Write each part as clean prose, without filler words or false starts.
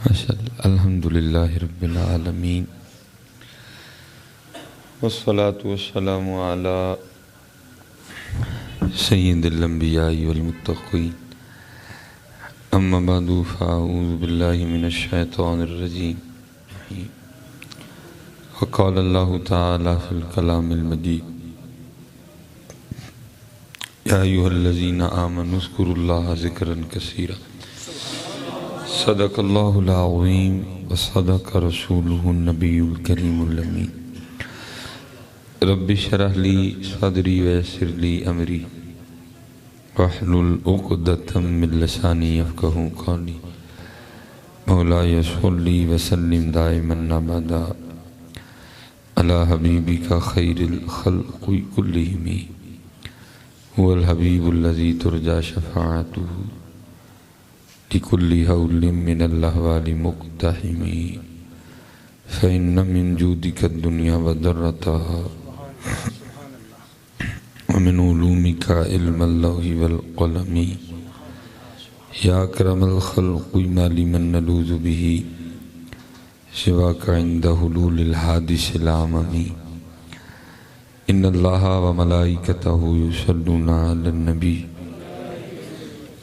الحمدللہ رب العالمین والصلاة والسلام علی سید الانبیاء والمتقین اما بعد فاعوذ باللہ من الشیطان الرجیم وقال اللہ تعالی فی الکلام المجید یا ایھا الذین آمنوا اذکروا اللہ ذکرا کثیرا صدق اللہ العظیم وصدق رسولہ النبی الکریم الامین رب اشرح لی صدری ویسر لی امری واحلل عقدۃ من لسانی یفقہوا قولی مولاي صلی وسلم دائما ابدا علی حبیبک خیر الخلق کلہم هو الحبیب الذی ترجى شفاعته لكل هول من الأهوال مقتحم فإن من جودك الدنيا وذرتها ومن علومك علم اللوح والقلم يا أكرم الخلق ما لمن نلوذ به سواك عند حلول الحادث العمم إن الله وملائكته يصلون على النبي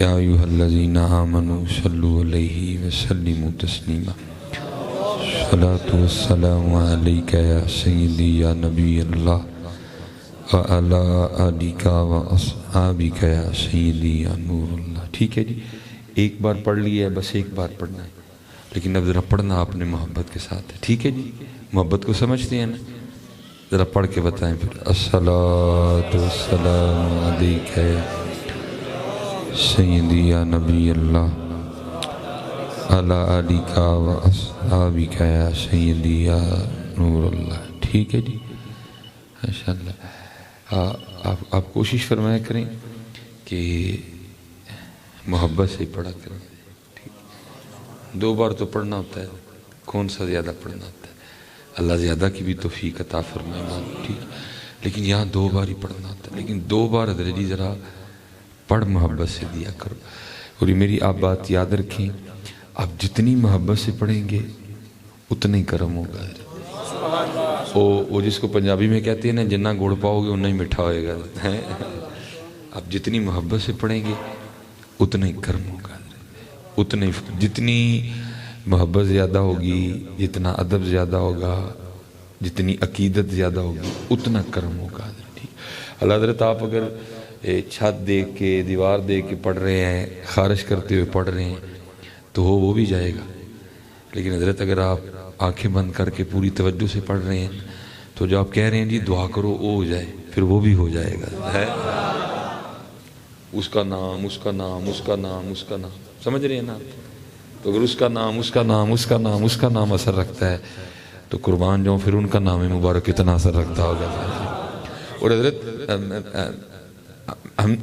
یا ایھا الذین آمنوا صلوا علیہ وسلموا تسلیما الصلاۃ والسلام علیک یا سیدی یا نبی اللہ وعلی آلک واصحابک یا سیدی یا نور اللہ۔ ٹھیک ہے جی، ایک بار پڑھ لیا ہے، بس ایک بار پڑھنا ہے، لیکن اب ذرا پڑھنا آپ نے محبت کے ساتھ ہے۔ ٹھیک ہے جی، محبت کو سمجھتے ہیں نا؟ ذرا پڑھ کے بتائیں پھر۔ الصلاۃ والسلام علیک سیدی یا نبی اللہ علی آلک و اصحابک یا سیدی یا نور اللہ۔ ٹھیک ہے جی، ماشاءاللہ۔ آپ کوشش فرمایا کریں کہ محبت سے پڑھا کریں۔ دو بار تو پڑھنا ہوتا ہے، کون سا زیادہ پڑھنا ہوتا ہے؟ اللہ زیادہ کی بھی توفیق عطا فرمائے، ٹھیک، لیکن یہاں دو بار ہی پڑھنا ہوتا ہے، لیکن دو بار حضرت جی ذرا پڑھ محبت سے دیا کرو۔ اور میری آپ بات یاد رکھیں، آپ جتنی محبت سے پڑھیں گے اتنا ہی کرم ہوگا۔ وہ جس کو پنجابی میں کہتے ہیں نا، جنہ گڑ پاؤ گے اتنا ہی میٹھا ہوئے گا۔ آپ جتنی محبت سے پڑھیں گے اتنا ہی کرم ہوگا، اتنا ہی، جتنی محبت زیادہ ہوگی، جتنا ادب زیادہ ہوگا، جتنی عقیدت زیادہ ہوگی، اتنا کرم ہوگا۔ اللہ حضرت آپ اگر چھت دیکھ کے، دیوار دیکھ کے پڑھ رہے ہیں، خارش کرتے ہوئے پڑھ رہے ہیں تو وہ بھی جائے گا، لیکن حضرت اگر آپ آنکھیں بند کر کے پوری توجہ سے پڑھ رہے ہیں تو جو آپ کہہ رہے ہیں جی دعا کرو وہ ہو جائے، پھر وہ بھی ہو جائے گا۔ ہے اس کا نام، اس کا نام، اس کا نام، اس کا نام، سمجھ رہے ہیں نا؟ تو اگر اس کا نام، اس کا نام، اس کا نام، اس کا نام اثر رکھتا ہے تو قربان جاؤں پھر ان کا نام مبارک کتنا اثر رکھتا ہوگا۔ اور حضرت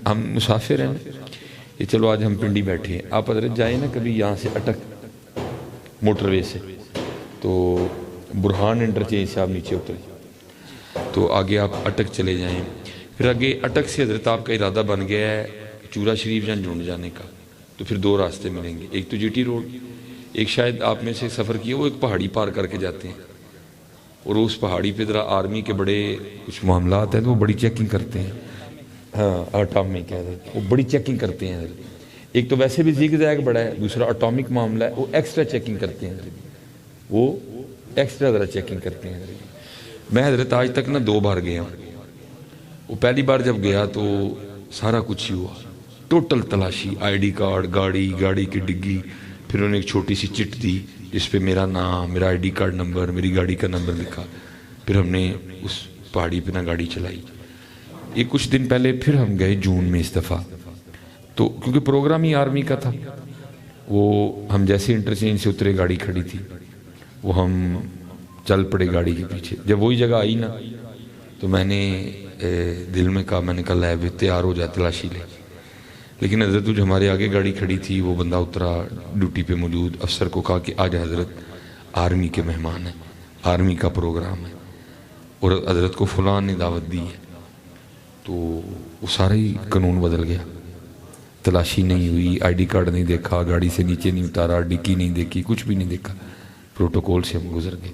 ہم مسافر ہیں، یہ چلو آج ہم پنڈی بیٹھے ہیں، آپ حضرت جائیں نا کبھی یہاں سے اٹک موٹر وے سے، تو برہان انٹرچینج سے آپ نیچے اتریں تو آگے آپ اٹک چلے جائیں، پھر آگے اٹک سے حضرت آپ کا ارادہ بن گیا ہے چورا شریف جان جھنڈ جانے کا، تو پھر دو راستے ملیں گے، ایک تو جی ٹی روڈ، ایک شاید آپ میں سے سفر کیا وہ ایک پہاڑی پار کر کے جاتے ہیں، اور اس پہاڑی پہ ذرا آرمی کے بڑے کچھ معاملات ہیں تو وہ بڑی چیکنگ کرتے ہیں۔ ہاں، اٹامک ہے، وہ بڑی چیکنگ کرتے ہیں۔ ایک تو ویسے بھی زیگ زیگ بڑا ہے، دوسرا اٹامک معاملہ ہے، وہ ایکسٹرا چیکنگ کرتے ہیں، وہ ایکسٹرا ذرا چیکنگ کرتے ہیں۔ میں حضرت آج تک نا دو بار گیا ہوں، وہ پہلی بار جب گیا تو سارا کچھ ہی ہوا، ٹوٹل تلاشی، آئی ڈی کارڈ، گاڑی کی ڈگی، پھر انہوں نے ایک چھوٹی سی چٹ دی جس پہ میرا نام، میرا آئی ڈی کارڈ نمبر، میری گاڑی کا نمبر لکھا، پھر ہم نے اس پہاڑی پہ نا گاڑی چلائی۔ یہ کچھ دن پہلے پھر ہم گئے جون میں اس دفعہ، تو کیونکہ پروگرام ہی آرمی کا تھا، وہ ہم جیسے انٹرچینج سے اترے گاڑی کھڑی تھی، وہ ہم چل پڑے گاڑی کے پیچھے۔ جب وہی جگہ آئی نا تو میں نے دل میں کہا، میں نے کہا لے تیار ہو جا، تلاشی لے۔ لیکن حضرت جو ہمارے آگے گاڑی کھڑی تھی وہ بندہ اترا ڈیوٹی پہ موجود افسر کو کہا کہ آج حضرت آرمی کے مہمان ہیں، آرمی کا پروگرام ہے اور حضرت کو فلاں نے دعوت دی ہے، تو وہ سارا ہی قانون بدل گیا۔ تلاشی نہیں ہوئی، آئی ڈی کارڈ نہیں دیکھا، گاڑی سے نیچے نہیں اتارا، ڈکی نہیں دیکھی، کچھ بھی نہیں دیکھا، پروٹوکول سے ہم گزر گئے۔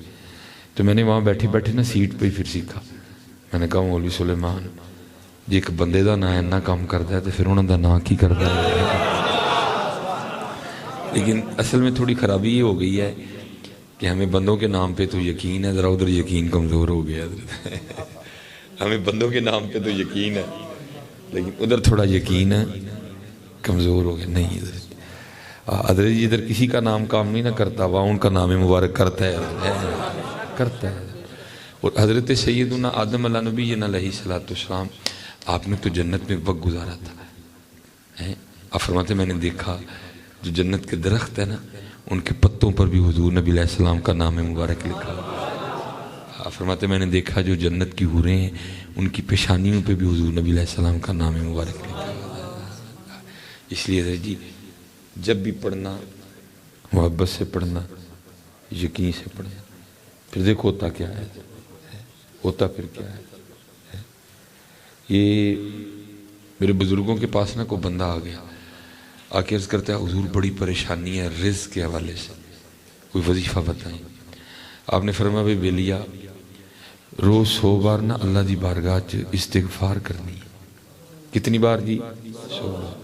تو میں نے وہاں بیٹھے بیٹھے نا سیٹ پہ ہی پھر سیکھا۔ میں نے کہا مولوی سلیمان جی ایک بندے دا نا اینا کام کرتا ہے تو پھر انہوں دا نا کی کرتا ہے۔ لیکن اصل میں تھوڑی خرابی یہ ہو گئی ہے کہ ہمیں بندوں کے نام پہ تو یقین ہے، ذرا ادھر یقین کمزور ہو گیا۔ ہمیں بندوں کے نام پہ تو یقین ہے لیکن ادھر تھوڑا یقین ہے کمزور ہو گیا۔ نہیں حضرت جی ادھر کسی کا نام کام نہیں نہ کرتا، وہاں ان کا نام مبارک کرتا ہے کرتا ہے۔ اور حضرت سیدنا آدم علیہ نبی علیہ السلام آپ نے تو جنت میں وقت گزارا تھا۔ آپ فرماتے میں نے دیکھا جو جنت کے درخت ہے نا ان کے پتوں پر بھی حضور نبی علیہ السلام کا نام مبارک لکھا۔ آپ فرماتے میں نے دیکھا جو جنت کی حوریں ہیں ان کی پیشانیوں پہ بھی حضور نبی علیہ السلام کا نام مبارک لکھا۔ اس لیے حضرت جی جب بھی پڑھنا محبت سے پڑھنا، یقین سے پڑھنا، پھر دیکھو ہوتا کیا ہے، ہوتا پھر کیا ہے۔ یہ میرے بزرگوں کے پاس نا کوئی بندہ آ گیا، آ کے عرض کرتا ہے حضور بڑی پریشانی ہے رزق کے حوالے سے، کوئی وظیفہ بتائیں۔ آپ نے فرمایا بھائی بیلیا روز 100 بار نا اللہ دی بارگاہ استغفار کرنی ہے۔ کتنی بار جی؟ 100 بار۔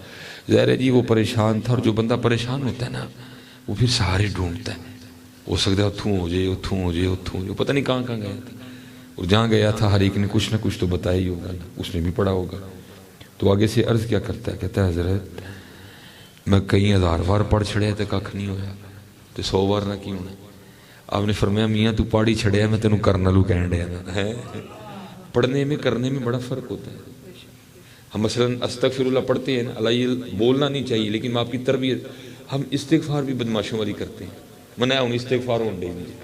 ظاہر ہے جی وہ پریشان تھا، اور جو بندہ پریشان ہوتا ہے نا وہ پھر سہارے ڈھونڈتا ہے، ہو سکتا ہے اتھوں ہو جائے اتھوں ہو جائے اتھوں ہو جائے، پتہ نہیں کہاں کہاں گیا تھا، اور جہاں گیا تھا ہر ایک نے کچھ نہ کچھ تو بتایا ہی ہوگا نا، اس نے بھی پڑھا ہوگا۔ تو آگے سے عرض کیا کرتا ہے، کہتا ہے حضرت میں کئی 1000 بار پڑھ چھڑیا تو کھ نہیں ہویا، تو 100 بار نہ کیوں ہونا۔ آپ نے فرمایا میاں تو پاڑی چھڑیا میں تینوں کرنا لوں کہن ڈیا نا۔ پڑھنے میں کرنے میں بڑا فرق ہوتا ہے۔ ہم مثلا استغفر اللہ پڑھتے ہیں نا، اللہ یہ بولنا نہیں چاہیے لیکن میں آپ کی تربیت، ہم استغفار بھی بدماشوں والی کرتے ہیں، منع ہوں استغفار ہوں دے دیجیے،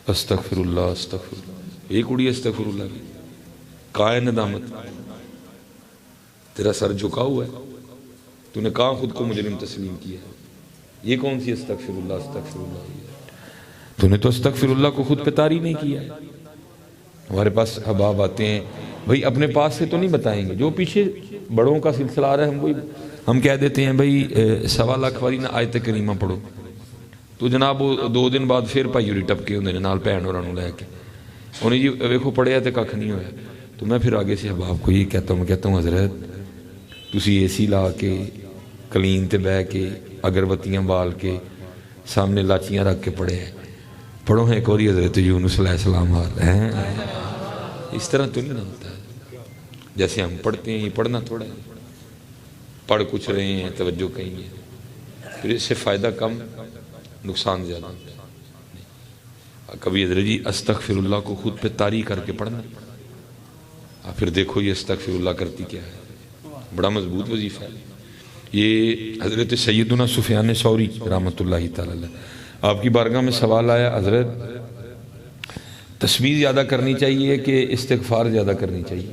استغفر اللہ استغفر اللہ، ایک اڑی استغفر اللہ کی کہاں ہے ندامت؟ تیرا سر جھکا ہوا ہے، تو نے کہاں خود کو مجرم تسلیم کیا ہے؟ یہ کون سی استغفر اللہ تو نے تو استغفر اللہ کو خود پہ طاری نہیں کیا ہے۔ ہمارے پاس احباب آتے ہیں بھائی اپنے پاس سے تو نہیں بتائیں گے، جو پیچھے بڑوں کا سلسلہ آ رہا ہے ہم کہہ دیتے ہیں بھائی 1.25 لاکھ والی نہ آیت کریمہ پڑھو، تو جناب وہ 2 دن بعد پھر پائی ہوری ٹپکے ہوندے نے نال بھین ہوراں نوں لے کے، انہیں جی ویکھو پڑھیا تے کھ نہیں ہویا۔ تو میں پھر آگے سے احباب کو یہ کہتا ہوں حضرت تسی اے سی لا کے کلین تے بہ کے اگربتیاں بال کے سامنے لاچیاں رکھ کے پڑھے ہیں، پڑھو ہیں ایک اور حضرت یونس علیہ السلام آ رہے ہیں۔ اس طرح تو نہیں ہوتا ہے جیسے ہم پڑھتے ہیں، یہ پڑھنا تھوڑا ہے، پڑھ کچھ رہے ہیں توجہ کہیں ہے، پھر اس سے فائدہ کم نقصان زیادہ ہوتا ہے۔ کبھی حضرت جی استغفر اللہ کو خود پہ طاری کر کے پڑھنا، پھر دیکھو یہ استغفر اللہ کرتی کیا ہے، بڑا مضبوط وظیفہ ہے۔ یہ حضرت سیدنا سفیان ثوری رحمۃ اللہ تعالی آپ کی بارگاہ میں سوال آیا حضرت تسبیح زیادہ کرنی چاہیے کہ استغفار زیادہ کرنی چاہیے؟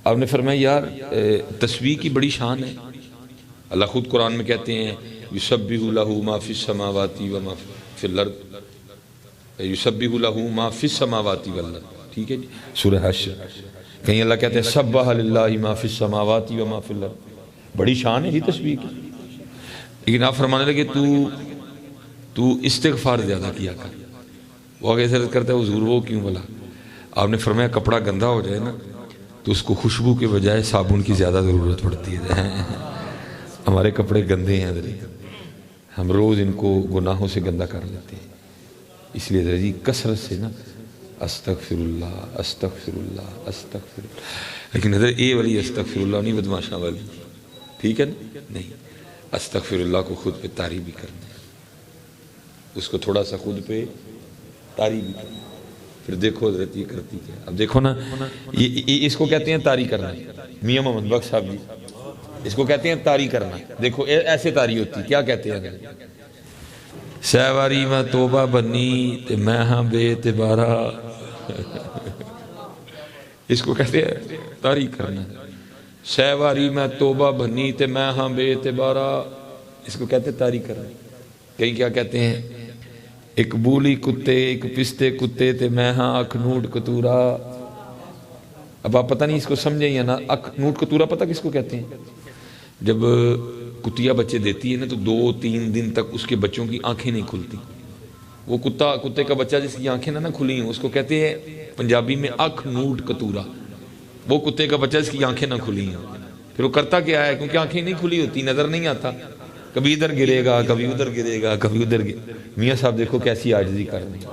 آپ نے فرمایا یار تسبیح کی بڑی شان ہے، اللہ خود قرآن میں کہتے ہیں یسبح لہ ما فی السماوات و ما فی الارض، یسبح لہ ما فی السماوات والارض، ٹھیک ہے جی، سورہ حشر۔ کہیں اللہ کہتے ہیں سبح للہ ما فی السماوات و ما فی الارض، بڑی شان ہے جی تسبیح کی۔ لیکن آپ فرمانے لگے تو استغفار زیادہ کیا کر، وہ آگے سے کرتا ہے حضور وہ کیوں بولا؟ آپ نے فرمایا کپڑا گندا ہو جائے نا تو اس کو خوشبو کے بجائے صابن کی زیادہ ضرورت پڑتی ہے۔ ہمارے کپڑے گندے ہیں حضرت، ہم روز ان کو گناہوں سے گندا کر لیتے ہیں، اس لیے حضرت جی کثرت سے نا استغفر اللہ استغفر اللہ استغفر اللہ، لیکن حضرت اے والی استغفر اللہ نہیں بدماشاں والی، ٹھیک ہے نا؟ نہیں، استغفر اللہ کو خود پہ طاری بھی کرنا ہے، اس کو تھوڑا سا خود پہ طاری بھی کرنا، پھر دیکھو حضرت یہ کرتی کیا۔ اب دیکھو نا یہ اس کو کہتے ہیں طاری کرنا، میاں محمد بخش صاحب جی اس کو کہتے ہیں طاری کرنا۔ دیکھو ایسے طاری ہوتی کیا کہتے ہیں؟ سہواری میں توبہ بنی تے میں ہاں بے اعتبارا، اس کو کہتے ہیں طاری کرنا۔ سہواری میں توبہ بنی تے میں ہاں بے اعتبارا، اس کو کہتے ہیں طاری کرنا۔ کہیں کیا کہتے ہیں ایک بولی کتے ایک پستے کتے تے میں ہاں اکھ نوٹ کتورا۔ اب آپ پتہ نہیں اس کو سمجھیں یا نا، اکھ نوٹ کتورا پتہ کس کو کہتے ہیں؟ جب کتیا بچے دیتی ہے نا تو 2-3 دن تک اس کے بچوں کی آنکھیں نہیں کھلتی. وہ کتے کا بچہ جس کی آنکھیں نہ کھلی ہیں اس کو کہتے ہیں پنجابی میں اکھ نوٹ کتورا. وہ کتے کا بچہ جس کی آنکھیں نہ کھلی ہیں. پھر وہ کرتا کیا ہے؟ کیونکہ آنکھیں نہیں کھلی ہوتی، نظر نہیں آتا، کبھی ادھر گرے گا، کبھی ادھر گرے گا، کبھی ادھر میاں صاحب دیکھو کیسی عاجزی کر رہے ہیں.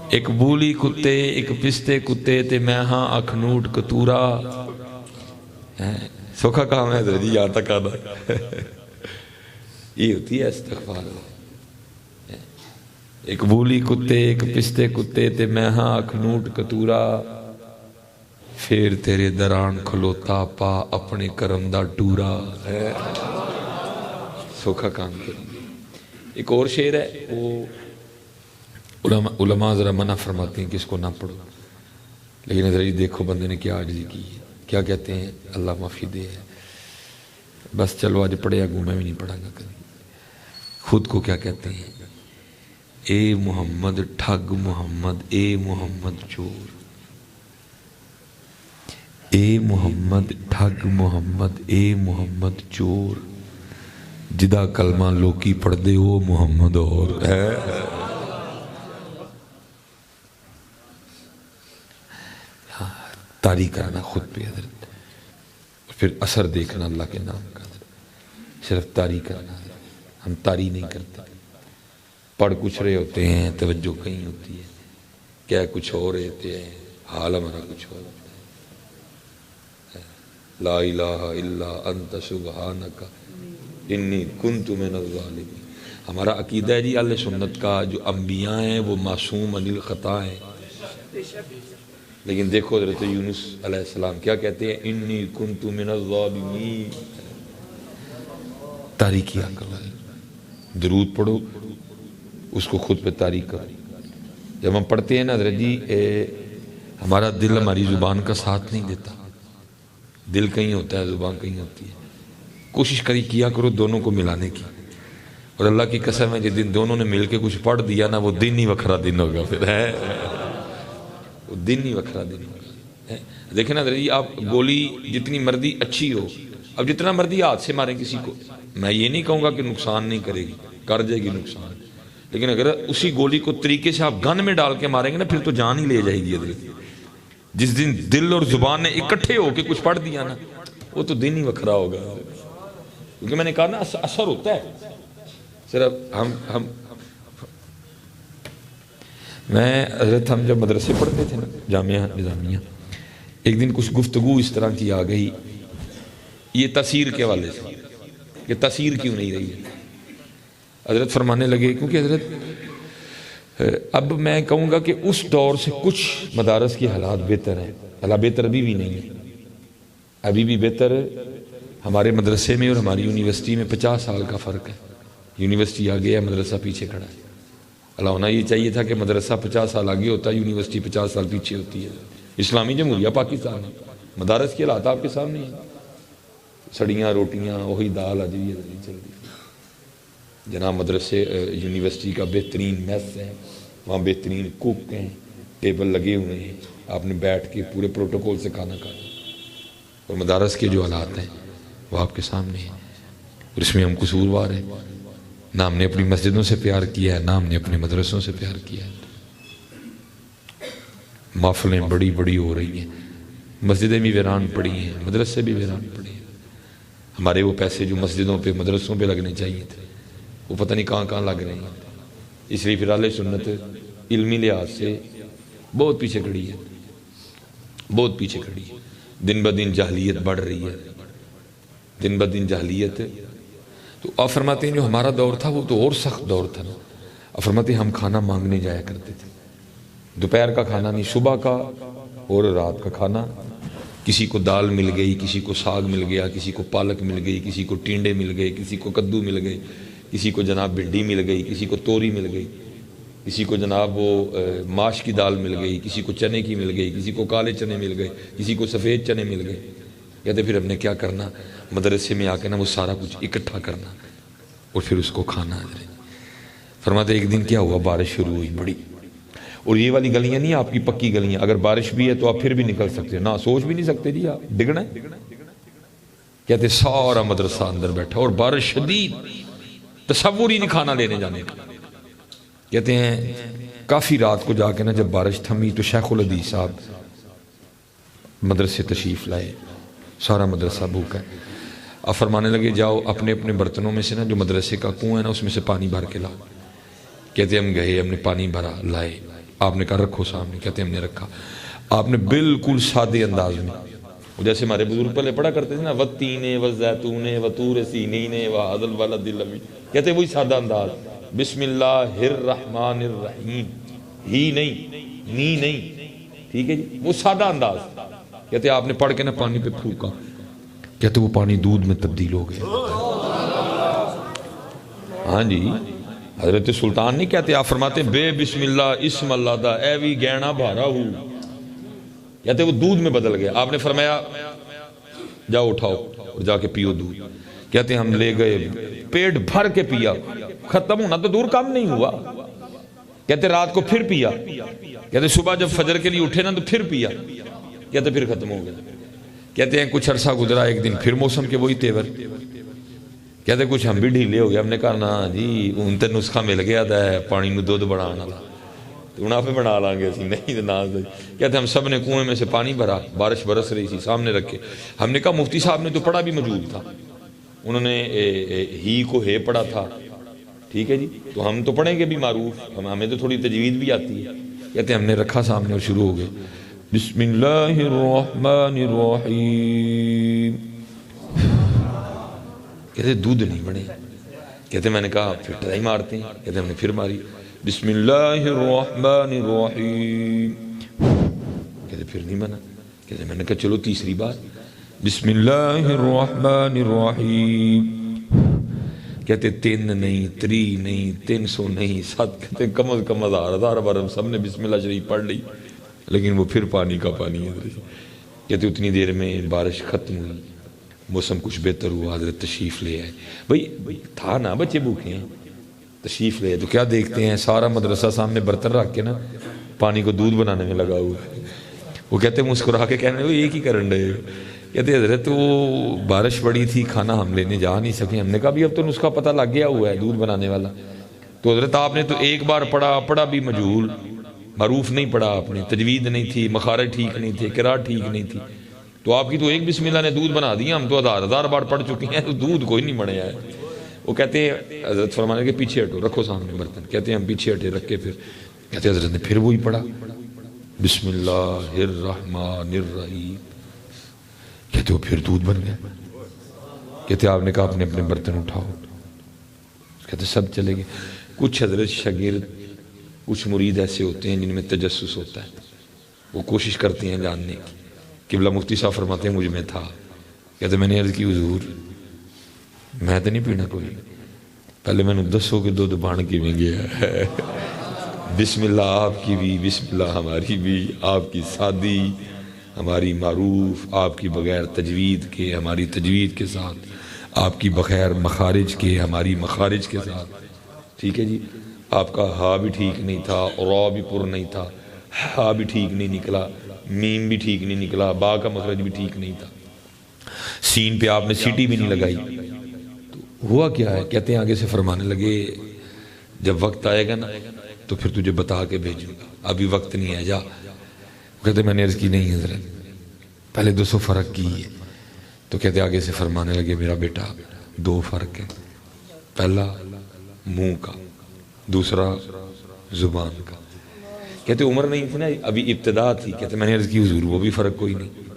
ایک بولی کتے ایک پستے کتے تے میں ہاں اکھ نوٹ کتورا. سوکھا کام ہے جی یہاں تک آنا. یہ ہوتی ہے استغفار. ایک بولی کتے ایک پستے کتے تے میں ہاں اکھ نوٹ کتورا. پھر تیرے دران کھلوتا پا اپنے کرم دا ٹورا. سوکھا کام کریں. ایک اور شعر ہے، وہ علماء ذرا منع فرماتے ہیں کہ اس کو نہ پڑھو، لیکن ذرا دیکھو بندے نے کیا عاجزی کی ہے. کیا کہتے ہیں؟ اللہ معافی دے. بس چلو آج پڑھے گا، میں بھی نہیں پڑھا گا کبھی. خود کو کیا کہتے ہیں؟ اے محمد ٹھگ محمد، اے محمد چور. اے محمد ٹھگ محمد، اے محمد چور. جدا کلمہ لوکی پڑھ دے او محمد اور ہے. طاری کرنا خود پہ حضرت، پھر اثر دیکھنا اللہ کے نام کا. صرف طاری کرنا، ہم طاری نہیں کرتے. پڑھ کچھ رہے ہوتے ہیں، توجہ کہیں ہوتی ہے، کیا کچھ اور رہتے ہیں، حال ہمارا کچھ اور ہوتا ہے. لا الہ الا انت سبحانک انی کنت من الظالمین. ہمارا عقیدہ ہے جی اہل سنت کا، جو انبیاء ہیں وہ معصوم عن الخطا ہیں. لیکن دیکھو حضرت یونس علیہ السلام کیا کہتے ہیں؟ انی کنت من الظالمین. تاریخی عقل. درود پڑھو، اس کو خود پہ تاریخ کرو. جب ہم پڑھتے ہیں نا حضرت جی، ہمارا دل ہماری زبان کا ساتھ نہیں دیتا. دل کہیں ہوتا ہے، زبان کہیں ہوتی ہے. کوشش کیا کرو دونوں کو ملانے کی. اور اللہ کی قسم ہے جس دن دونوں نے مل کے کچھ پڑھ دیا نا، وہ دن ہی وکھرا دن ہوگا. پھر ہے وہ دن ہی وکھرا دن ہوگا. دیکھیں نا حضرت جی، آپ گولی جتنی مرضی اچھی ہو، اب جتنا مرضی ہاتھ سے ماریں کسی کو، میں یہ نہیں کہوں گا کہ نقصان نہیں کرے گی، کر جائے گی نقصان. لیکن اگر اسی گولی کو طریقے سے آپ گن میں ڈال کے ماریں گے نا، پھر تو جان ہی لے جائے گی حضرت. جس دن دل اور زبان نے اکٹھے ہو کے کچھ پڑھ دیا نا، وہ تو دن ہی وکھرا ہوگا. کیونکہ میں نے کہا نا اثر ہوتا ہے. صرف ہم جب مدرسے پڑھتے تھے نا، جامعہ نظامیہ، ایک دن کچھ گفتگو اس طرح کی آ گئی یہ تاثیر کے حوالے سے کہ تاثیر کیوں نہیں رہی ہے. حضرت فرمانے لگے، کیونکہ حضرت اب میں کہوں گا کہ اس دور سے کچھ مدارس کی حالات بہتر ہیں. اللہ بہتر ابھی بھی نہیں ہے، ابھی بھی بہتر ہے. ہمارے مدرسے میں اور ہماری یونیورسٹی میں 50 سال کا فرق ہے. یونیورسٹی آگے ہے، مدرسہ پیچھے کھڑا ہے. اللہ ہونا یہ چاہیے تھا کہ مدرسہ 50 سال آگے ہوتا ہے، یونیورسٹی 50 سال پیچھے ہوتی ہے. اسلامی جمہوریہ پاکستان میں مدارس کے حالات آپ کے سامنے ہیں. سڑیاں روٹیاں وہی دال آج بھی چل رہی. جناب مدرسے یونیورسٹی کا بہترین میس ہے، وہاں بہترین کوک ہیں، ٹیبل لگے ہوئے ہیں، آپ نے بیٹھ کے پورے پروٹوکول سے کھانا کھانا. اور مدارس کے جو حالات ہیں وہ آپ کے سامنے ہیں، اور اس میں ہم قصوروار ہیں. نہ ہم نے اپنی مسجدوں سے پیار کیا ہے، نہ ہم نے اپنے مدرسوں سے پیار کیا ہے. محفلیں بڑی بڑی ہو رہی ہیں، مسجدیں بھی ویران پڑی ہیں، مدرسے بھی ویران پڑی ہیں. ہمارے وہ پیسے جو مسجدوں پہ مدرسوں پہ لگنے چاہیے تھے، وہ پتہ نہیں کہاں کہاں لگ رہے ہیں. اس لیے پھر اہل سنت علمی لحاظ سے بہت پیچھے کھڑی ہے، بہت پیچھے کھڑی ہے. دن بدن جہلیت بڑھ رہی ہے، دن بدن جہلیت. تو آپ فرماتے ہیں جو ہمارا دور تھا وہ تو اور سخت دور تھا نا. آپ فرماتے ہیں ہم کھانا مانگنے جایا کرتے تھے، دوپہر کا کھانا نہیں، صبح کا اور رات کا کھانا. کسی کو دال مل گئی، کسی کو ساگ مل گیا، کسی کو پالک مل گئی، کسی کو ٹینڈے مل گئے، کسی کو کدو مل گئے، کسی کو جناب بھنڈی مل گئی، کسی کو توری مل گئی، کسی کو جناب وہ ماش کی دال مل گئی، کسی کو چنے کی مل گئی، کسی کو کالے چنے مل گئے، کسی کو سفید چنے مل گئے. کہتے پھر ہم نے کیا کرنا، مدرسے میں آ کے نا وہ سارا کچھ اکٹھا کرنا اور پھر اس کو کھانا. فرماتے ایک دن کیا ہوا، بارش شروع ہوئی بڑی. اور یہ والی گلیاں نہیں آپ کی پکی گلیاں، اگر بارش بھی ہے تو آپ پھر بھی نکل سکتے ہیں، نہ سوچ بھی نہیں سکتے جی آپ ڈگنا ہے. کہتے سارا مدرسہ اندر بیٹھا اور بارش شدید، تصور ہی نہیں کھانا لینے جانے کا۔ کہتے ہیں کافی رات کو جا کے نا جب بارش تھمی تو شیخ الحدیث صاحب مدرسے تشریف لائے، سارا مدرسہ بھوکا ہے۔ اب فرمانے لگے جاؤ اپنے اپنے برتنوں میں سے نا جو مدرسے کا کنواں ہے نا اس میں سے پانی بھر کے لاؤ۔ کہتے ہم گئے، ہم نے پانی بھرا، لائے، آپ نے کہا رکھو سامنے، کہتے ہم نے رکھا۔ آپ نے بالکل سادے انداز میں، جیسے ہمارے بزرگ پہلے پڑھا کرتے تھے نا وَالتِّینِ وَالزَّیتُونِ وَطُورِ سِینِینِ وَھَٰذَا الْبَلَدِ الْأَمِینِ، کہتے وہی سادہ انداز، بسم اللہ الرحمن الرحیم، ہی نہیں، نی نہیں، ٹھیک ہے جی، وہ سادہ انداز۔ کہتے آپ نے پڑھ کے نا پانی پہ پھونکا، کہتے وہ پانی دودھ میں تبدیل ہو گیا۔ ہاں جی، حضرت سلطان نہیں کہتے، آپ فرماتے ہیں بے بسم اللہ اسم اللہ دا اے وی گہنا بھارا ہو، کہتے وہ دودھ میں بدل گیا۔ آپ نے فرمایا جاؤ اٹھاؤ اور جا کے پیو دودھ۔ کہتے ہم لے گئے، پیٹ بھر کے پیا، ختم ہونا تو دور کام نہیں ہوا۔ کہتے رات کو پھر پیا، کہتے صبح جب فجر کے لیے اٹھے نا تو پھر پیا، کہتے پھر ختم ہو گیا۔ کہتے ہیں کچھ عرصہ گزرا، ایک دن پھر موسم کے وہی تیور، کہتے کچھ ہم بھی ڈھیلے ہو گئے، ہم نے کہا نا جی ان تے نسخہ مل گیا تھا پانی نو دودھ بڑھانا والا، تو انہاں پہ بنا لیں گے اسی نہیں تو نہ۔ کہتے ہم سب نے کنویں میں سے پانی بھرا، بارش برس رہی تھی، سامنے رکھے۔ ہم نے کہا مفتی صاحب نے تو پڑھا بھی موجود تھا، انہوں نے ہی کو ہے پڑھا تھا، ٹھیک ہے جی، تو ہم تو پڑھیں گے بھی معروف، ہمیں تو تھوڑی تجوید بھی آتی ہے۔ کہتے ہم نے رکھا سامنے اور شروع ہو گئے، بسم اللہ الرحمن الرحیم۔ کہتے دودھ نہیں بنے۔ کہتے میں نے کہا پھر ٹرائی مارتے ہیں، کہتے ہم نے پھر ماری، بسم اللہ الرحمن الرحیم، کہتے پھر نہیں بنا۔ کہتے میں نے کہا چلو تیسری بار، بسم اللہ الرحمن الرحیم، کہتے 3 نہیں، 3 نہیں، 300 نہیں، 7، کہتے کم از کم 1000 بار ہم سب نے بسم اللہ شریف پڑھ لی، لیکن وہ پھر پانی کا پانی ہے۔ کہتے اتنی دیر میں بارش ختم ہوئی، موسم کچھ بہتر ہوا، حضرت تشریف لے آئے۔ بھئی تھا نا بچے بھوکے ہیں، تشریف لے آئے تو کیا دیکھتے ہیں سارا مدرسہ سامنے برتن رکھ کے نا پانی کو دودھ بنانے میں لگا ہوا ہے۔ وہ کہتے مسکرا کے کہنے لگے یہ کی کرن رہے ہو؟ کہتے حضرت وہ بارش بڑی تھی، کھانا ہم لینے جا نہیں سکے۔ ہم نے کہا بھی اب تو نسخہ پتہ لگ گیا ہوا ہے دودھ بنانے والا، تو حضرت آپ نے تو ایک بار پڑھا بھی مجہول، معروف نہیں پڑھا آپ نے، تجوید نہیں تھی، مخارج ٹھیک نہیں تھے، قرات ٹھیک نہیں تھی، تو آپ کی تو ایک بسم اللہ نے دودھ بنا دیا، ہم تو 1000 بار پڑھ چکے ہیں تو دودھ کوئی نہیں بنے ہے۔ وہ کہتے ہیں حضرت فرمانے کے پیچھے ہٹو، رکھو سامنے برتن۔ کہتے ہیں ہم پیچھے ہٹے، رکھ کے پھر کہتے حضرت نے پھر وہی پڑھا، بسم اللہ الرحمن الرحیم، کہتے وہ پھر دودھ بن گیا۔ کہتے آپ نے کہا اپنے اپنے برتن اٹھاؤ، کہتے سب چلے گئے۔ کچھ حضرت شاگرد، کچھ مرید ایسے ہوتے ہیں جن میں تجسس ہوتا ہے، وہ کوشش کرتے ہیں جاننے کی۔ قبلہ مفتی صاحب فرماتے ہیں مجھ میں تھا، کہتے میں نے عرض کی حضور میں تو نہیں پینا کوئی، پہلے میں نے دسو کہ دودھ بان کی میں گیا ہے۔ بسم اللہ آپ کی بھی، بسم اللہ ہماری بھی، آپ کی سادی ہماری معروف، آپ کی بغیر تجوید کے ہماری تجوید کے ساتھ، آپ کی بغیر مخارج کے ہماری مخارج کے ساتھ، ٹھیک ہے جی۔ آپ کا ہا بھی ٹھیک نہیں تھا، را بھی پر نہیں تھا، ہا بھی ٹھیک نہیں نکلا، میم بھی ٹھیک نہیں نکلا، با کا مخرج بھی ٹھیک نہیں تھا، سین پہ آپ نے سیٹی بھی نہیں لگائی، تو ہوا کیا ہے؟ کہتے ہیں آگے سے فرمانے لگے جب وقت آئے گا نا تو پھر تجھے بتا کے بھیجوں گا، ابھی وقت نہیں ہے، جا۔ کہتے میں نے عرض کی نہیں حضرت پہلے 200 فرق کی ہے، تو کہتے آگے سے فرمانے لگے میرا بیٹا 2 فرق ہے، پہلا منہ کا، دوسرا زبان کا۔ کہتے عمر نہیں تھی نا، ابھی ابتدا تھی۔ کہتے میں نے عرض کی حضور وہ بھی فرق کوئی نہیں،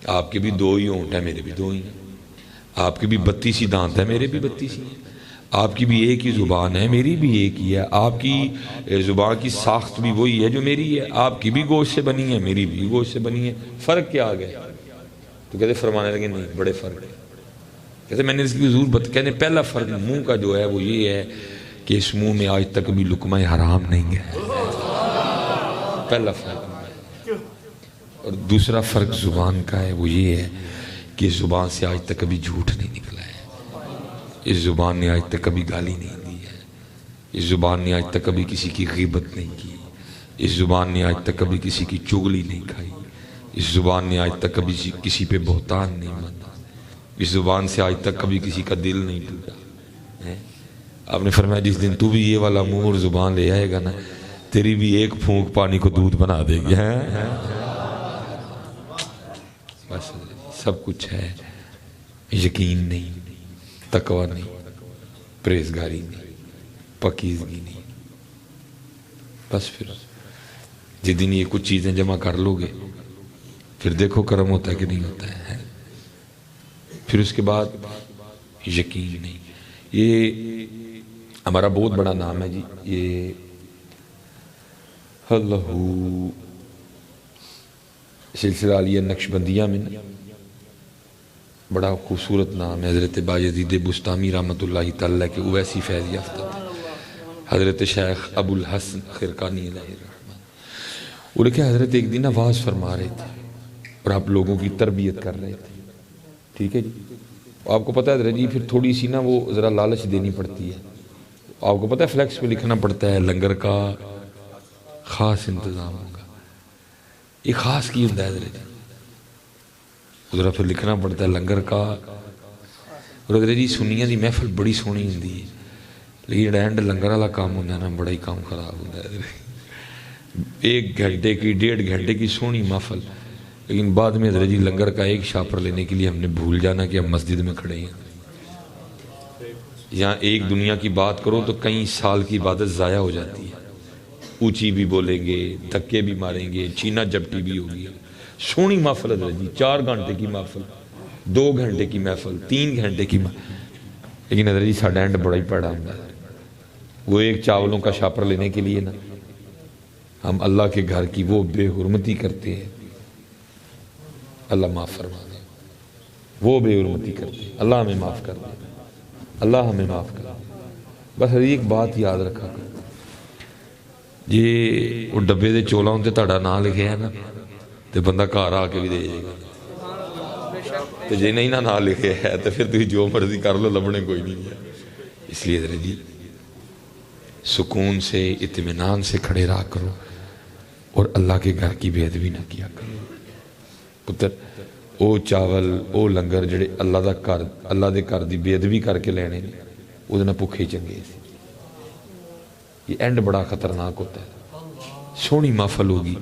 آپ کے بھی 2 ہی ہونٹ ہیں، میرے بھی 2 ہی ہیں، آپ کے بھی 32 ہی دانت ہیں، میرے بھی 32 ہی ہیں، آپ کی بھی ایک ہی زبان ہے، میری بھی ایک ہی ہے، آپ کی زبان کی ساخت بھی وہی ہے جو میری ہے، آپ کی بھی گوشت سے بنی ہے، میری بھی گوشت سے بنی ہے، فرق کیا آ گیا؟ تو کہتے فرمانے لگے نہیں بڑے فرق ہے۔ کہتے میں نے اس کی حضور کہنے پہلا فرق منہ کا جو ہے وہ یہ ہے کہ اس منہ میں آج تک بھی لقمہ حرام نہیں ہے، پہلا فرق۔ اور دوسرا فرق زبان کا ہے، وہ یہ ہے کہ اس زبان سے آج تک کبھی جھوٹ نہیں نکلا ہے، اس زبان نے آج تک کبھی گالی نہیں دی ہے، اس زبان نے آج تک کبھی کسی کی غیبت نہیں کی، اس زبان نے آج تک کبھی کسی کی چغلی نہیں کھائی، اس زبان نے آج تک کبھی کسی پہ بہتان نہیں مانا، اس زبان سے آج تک کبھی کسی کا دل نہیں ٹوٹا ہے۔ آپ نے فرمایا جس دن تو بھی یہ والا منہ اور زبان لے آئے گا نا، تیری بھی ایک پھونک پانی کو دودھ بنا دے گی۔ بس سب کچھ ہے، یقین نہیں، تقوی نہیں، پرہیزگاری نہیں، پاکیزگی نہیں۔ بس پھر جس دن یہ کچھ چیزیں جمع کر لو گے پھر دیکھو کرم ہوتا ہے کہ نہیں ہوتا ہے۔ پھر اس کے بعد یقین نہیں۔ یہ ہمارا بہت بڑا نام ہے جی، یہ اللہ سلسلہ علیہ نقشبندیہ میں بڑا خوبصورت نام ہے۔ حضرت بایزید بستامی رحمۃ اللہ تعالیٰ کے اویسی فیض یافتہ حضرت شیخ ابو الحسن خرقانی علیہ الرحمہ، وہ لکھے حضرت ایک دن آواز فرما رہے تھے اور آپ لوگوں کی تربیت کر رہے تھے، ٹھیک ہے جی۔ آپ کو پتہ ہے حضرت جی پھر تھوڑی سی نا وہ ذرا لالچ دینی پڑتی ہے، آپ کو پتہ ہے فلیکس پہ لکھنا پڑتا ہے لنگر کا خاص انتظام ہوگا۔ یہ خاص کی ہوتا ہے حضرت جی، ذرا پھر لکھنا پڑتا ہے لنگر کا۔ اور حضرت جی سنیاں دی محفل بڑی سونی ہوندی ہے، لیکن اینڈ لنگر والا کام ہوتا ہے نا بڑا ہی کام خراب ہوتا ہے حضرت۔ 1 گھنٹے کی 1.5 گھنٹے کی سونی محفل، لیکن بعد میں حضرت جی لنگر کا ایک شاپر لینے کے لیے ہم نے بھول جانا کہ ہم مسجد میں کھڑے ہیں۔ یہاں ایک دنیا کی بات کرو تو کئی سال کی عبادت ضائع ہو جاتی ہے، اونچی بھی بولیں گے، دھکے بھی ماریں گے، چینا جپٹی بھی ہوگی۔ سونی محفل حضرت جی 4 گھنٹے کی محفل، 2 گھنٹے کی محفل، 3 گھنٹے کی محفل، لیکن حضرت جی ساڈا اینڈ بڑا ہی پیڑا ہوتا ہے۔ وہ ایک چاولوں کا شاپر لینے کے لیے نا ہم اللہ کے گھر کی وہ بے حرمتی کرتے ہیں، اللہ معاف فرما دے، وہ بے حرمتی کرتے ہیں، اللہ ہمیں معاف کر دے، اللہ ہمیں معاف کر دے۔ بس ایک بات یاد رکھا کرو، جی وہ ڈبے دے چولاں تے تہاڈا نام لکھیا ہے نا تے بندہ گھر آ کے بھی دے جائے گا، تے جے نہیں نا نام لکھیا ہے تو پھر تسی جو مرضی کر لو، لبنے کوئی نہیں ہے۔ اس لیے حضرت جی سکون سے اطمینان سے کھڑے رہا کرو اور اللہ کے گھر کی بے ادبی نہ کیا کرو۔ پتر او چاول او لنگر جڑے اللہ دا گھر اللہ دے گھر دی بے ادبی کر کے لینے نے وہ نہ بھوکے چنگے سی۔ یہ اینڈ بڑا خطرناک ہوتا ہے، سونی محفل ہوگی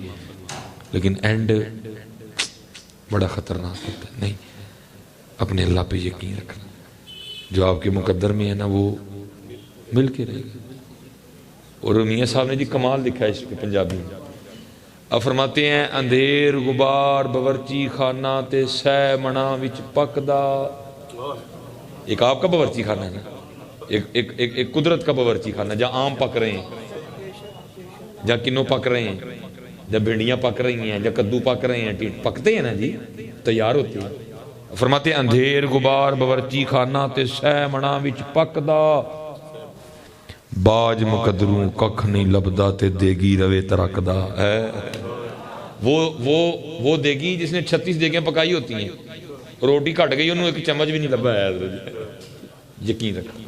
لیکن اینڈ بڑا خطرناک ہوتا ہے۔ نہیں، اپنے اللہ پہ یقین رکھنا، جو آپ کے مقدر میں ہے نا وہ مل کے رہے گا۔ اور میاں صاحب نے جی کمال لکھا ہے اس پہ پنجابی میں، اب فرماتے ہیں اندھیر غبار باورچی خانہ تے سہ منا وچ پکدا۔ ایک آپ کا باورچی خانہ ہے نا، ایک قدرت کا باورچی خانہ، جہاں آم پک رہے ہیں، جہاں کنو پک رہے ہیں، جہاں بھنڈیاں پک رہی ہیں، جہاں کدو پک رہے ہیں، پکتے ہیں نا جی، تیار ہوتے ہیں۔ فرماتے ہیں اندھیر غبار باورچی خانہ تے سہ منا وچ پکدا، باج مقدروں ککھ نہیں لبدا تے دیگی روے ترکدا ہے۔ وہ دیگی جس نے 36 دیگیں پکائی ہوتی ہیں، روٹی کٹ گئی انہوں ایک چمچ بھی نہیں لبا ہے۔ یقین رکھا،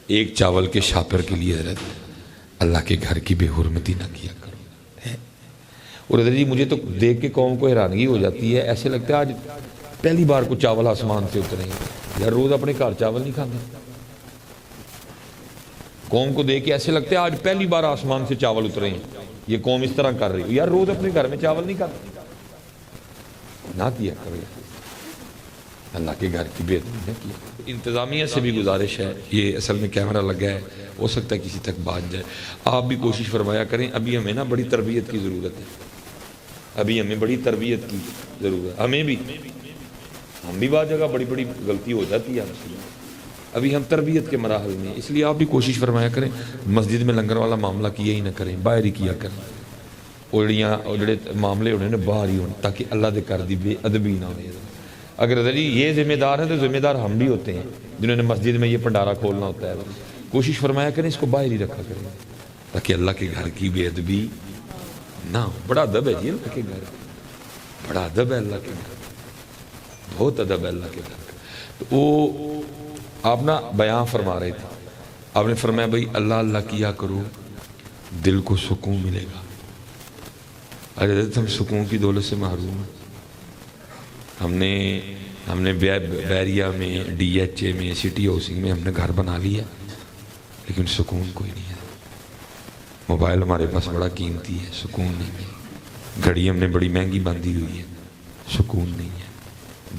ایک چاول کے شاپر کے لیے حضرت اللہ کے گھر کی بے حرمتی نہ کیا کرو۔ اور حضرت جی مجھے تو دیکھ کے قوم کو حیرانگی ہو جاتی ہے، ایسے لگتا ہے آج پہلی بار کو چاول آسمان سے اترے ہیں۔ یار روز اپنے گھر چاول نہیں کھاتے، قوم کو دیکھ کے ایسے لگتا ہے آج پہلی بار آسمان سے چاول اترے ہیں، یہ قوم اس طرح کر رہی ہے۔ یار روز اپنے گھر میں چاول نہیں کھاتے، نہ کیا کرو، اللہ کے گھر کی بے ادبی نہ کیا۔ انتظامیہ سے بھی گزارش ہے، یہ اصل میں کیمرہ لگا ہے، ہو سکتا ہے کسی تک بات جائے، آپ بھی کوشش فرمایا کریں۔ ابھی ہمیں نا بڑی تربیت کی ضرورت ہے، ابھی ہمیں بڑی تربیت کی ضرورت ہے، ہم بھی بعض جگہ بڑی بڑی غلطی ہو جاتی ہے ہم سے، ابھی ہم تربیت کے مراحل میں، اس لیے آپ بھی کوشش فرمایا کریں مسجد میں لنگر والا معاملہ کیا ہی نہ کریں، باہر ہی کیا کریں، جڑے معاملے ہونے نا باہر ہی ہونے، تاکہ اللہ دے گھر دی بے ادبی نہ ہو۔ اگر حضرت یہ ذمہ دار ہے تو ذمہ دار ہم بھی ہوتے ہیں جنہوں نے مسجد میں یہ پنڈارا کھولنا ہوتا ہے۔ کوشش فرمایا کریں اس کو باہر ہی رکھا کریں تاکہ اللہ کے گھر کی بے ادبی نہ ہو۔ بڑا ادب ہے جی اللہ کے گھر، بڑا ادب ہے اللہ کے گھر، بہت ادب ہے اللہ کے گھر کا۔ تو وہ آپ نا بیان فرما رہے تھے، آپ نے فرمایا بھائی اللہ اللہ کیا کرو، دل کو سکون ملے گا۔ ارے ہم سکون کی دولت سے محروم ہیں، ہم نے بیریا میں DHA میں سٹی ہاؤسنگ میں ہم نے گھر بنا لیا لیکن سکون کوئی نہیں ہے. موبائل ہمارے پاس بڑا قیمتی ہے، سکون نہیں ہے. گھڑی ہم نے بڑی مہنگی باندھی ہوئی ہے، سکون نہیں ہے.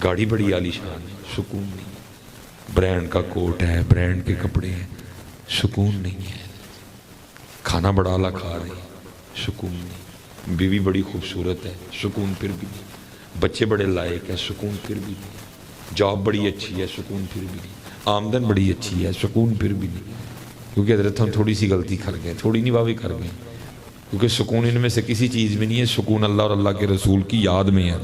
گاڑی بڑی عالی شان ہے، سکون نہیں ہے. برانڈ کا کوٹ ہے، برانڈ کے کپڑے ہیں، سکون نہیں ہے. کھانا بڑا اعلیٰ کھا رہے ہیں، سکون نہیں. بیوی بڑی خوبصورت ہے، سکون پھر بھی نہیں. بچے بڑے لائق ہیں، سکون پھر بھی نہیں. جاب بڑی اچھی ہے، سکون پھر بھی نہیں. آمدن بڑی اچھی ہے، سکون پھر بھی نہیں. کیونکہ حضرت ہم تھوڑی سی غلطی کر گئے، تھوڑی نہیں واوی کر گئے. کیونکہ سکون ان میں سے کسی چیز میں نہیں ہے، سکون اللہ اور اللہ کے رسول کی یاد میں ہے.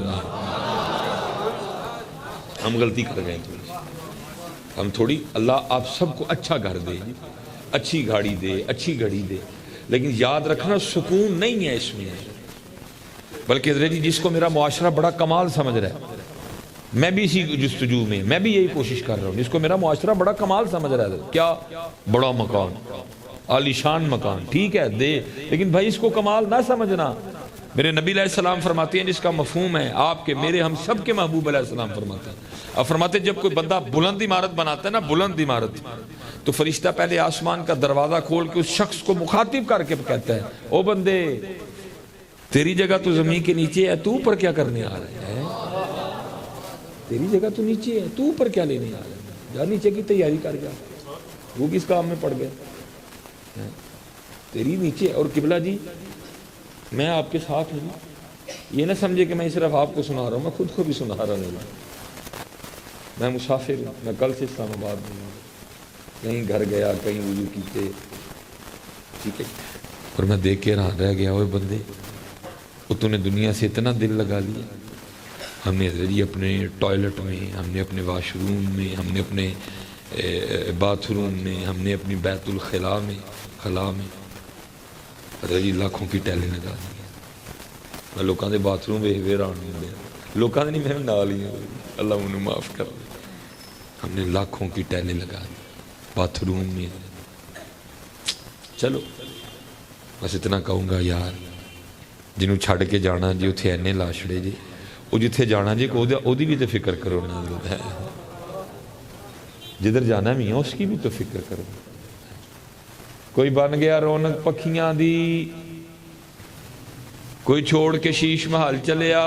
ہم غلطی کر گئے ہم تھوڑی. اللہ آپ سب کو اچھا گھر دے، اچھی گاڑی دے، اچھی گھڑی دے، لیکن یاد رکھنا سکون نہیں ہے اس میں. بلکہ حضرت جی جس کو میرا معاشرہ بڑا کمال سمجھ رہا ہے، میں بھی اسی جستجو میں، میں بھی یہی کوشش کر رہا ہوں. جس کو میرا معاشرہ بڑا کمال سمجھ رہا ہے، کیا بڑا مکان، عالی شان مکان، ٹھیک ہے دے، لیکن بھائی اس کو کمال نہ سمجھنا. میرے نبی علیہ السلام فرماتے ہیں جس کا مفہوم ہے آپ کے میرے ہم سب کے محبوب علیہ السلام فرماتے ہیں. اب فرماتے ہیں جب کوئی بندہ بلند عمارت بناتا ہے نا، بلند عمارت، تو فرشتہ پہلے آسمان کا دروازہ کھول کے اس شخص کو مخاطب کر کے کہتا ہے، او بندے تیری جگہ تو زمین کے نیچے ہے، تو اوپر کیا کرنے آ رہا ہے؟ تیری جگہ تو نیچے ہے، تو اوپر کیا لینے آ رہا ہے؟ جا نیچے کی تیاری کر جا، وہ کس کام میں پڑ گیا؟ تیری نیچے. اور قبلہ جی میں آپ کے ساتھ ہوں، یہ نہ سمجھے کہ میں صرف آپ کو سنا رہا ہوں، میں خود کو بھی سنا رہا ہوں. میں مسافر ہوں، میں کل سے اسلام آباد میں ہوں، کہیں گھر گیا، کہیں وضو کیتے، ٹھیک ہے. اور میں دیکھ کے رہ گیا، وہ بندے وہ تو نے دنیا سے اتنا دل لگا لیا. ہم نے حضرت جی اپنے ٹوائلٹ میں، ہم نے اپنے واش روم میں، ہم نے اپنے باتھ روم میں، ہم نے اپنی بیت الخلا میں، خلا میں حضرت جی لاکھوں کی ٹیلیں لگا دی. میں لوکاں دے باتھ روم ویکھ حیران ہو گیا. لوکاں دے نہیں، میں نال ہی ہوں، اللہ انہوں معاف کر دے. ہم نے لاکھوں کی ٹیلیں لگا دی باتھ روم میں. چلو بس اتنا کہوں گا یار، جنہوں چھڑ کے جانا جی اتھے اینے لا چھڑے جی، وہ جتھے جانا جی او دی بھی تو فکر کرو نا. جدھر جانا بھی ہے اس کی بھی تو فکر کرو. کوئی بن گیا رونق پکھیاں دی، کوئی چھوڑ کے شیش محل چلیا،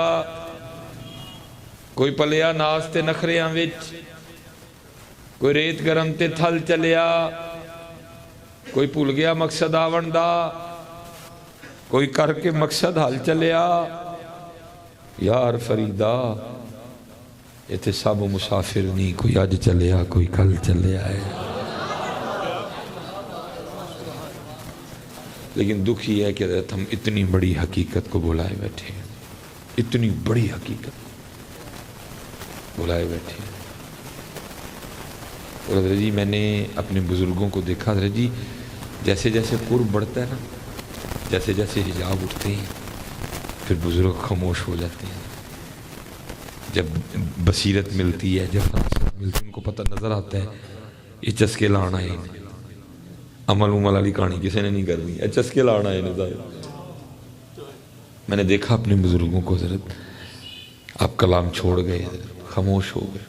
کوئی پلیا ناز تے نخریاں وچ، کوئی ریت گرم تے تھل چلیا، کوئی بھول گیا مقصد آون دا، کوئی کر کے مقصد حل چلیا. یار فریدا ایتھے سب مسافر نہیں، کوئی اج چلیا کوئی کل چلیا ہے. لیکن دکھ یہ ہے کہ ہم اتنی بڑی حقیقت کو بھلائے بیٹھے ہیں، اتنی بڑی حقیقت بھلائے بیٹھے ہیں. اور حضرت جی میں نے اپنے بزرگوں کو دیکھا، حضرت جی جیسے جیسے قرب بڑھتا ہے نا، جیسے جیسے حجاب اٹھتے ہیں پھر بزرگ خاموش ہو جاتے ہیں. جب بصیرت ملتی ہے، جب فرصت ملتی ہے، ان کو پتہ نظر آتا ہے یہ چسکے لانا ہے. عمل والی کہانی کسی نے نہیں کرنی، یہ چسکے لانا ہے. میں نے دیکھا اپنے بزرگوں کو، حضرت آپ کلام چھوڑ گئے، حضرت خاموش ہو گئے.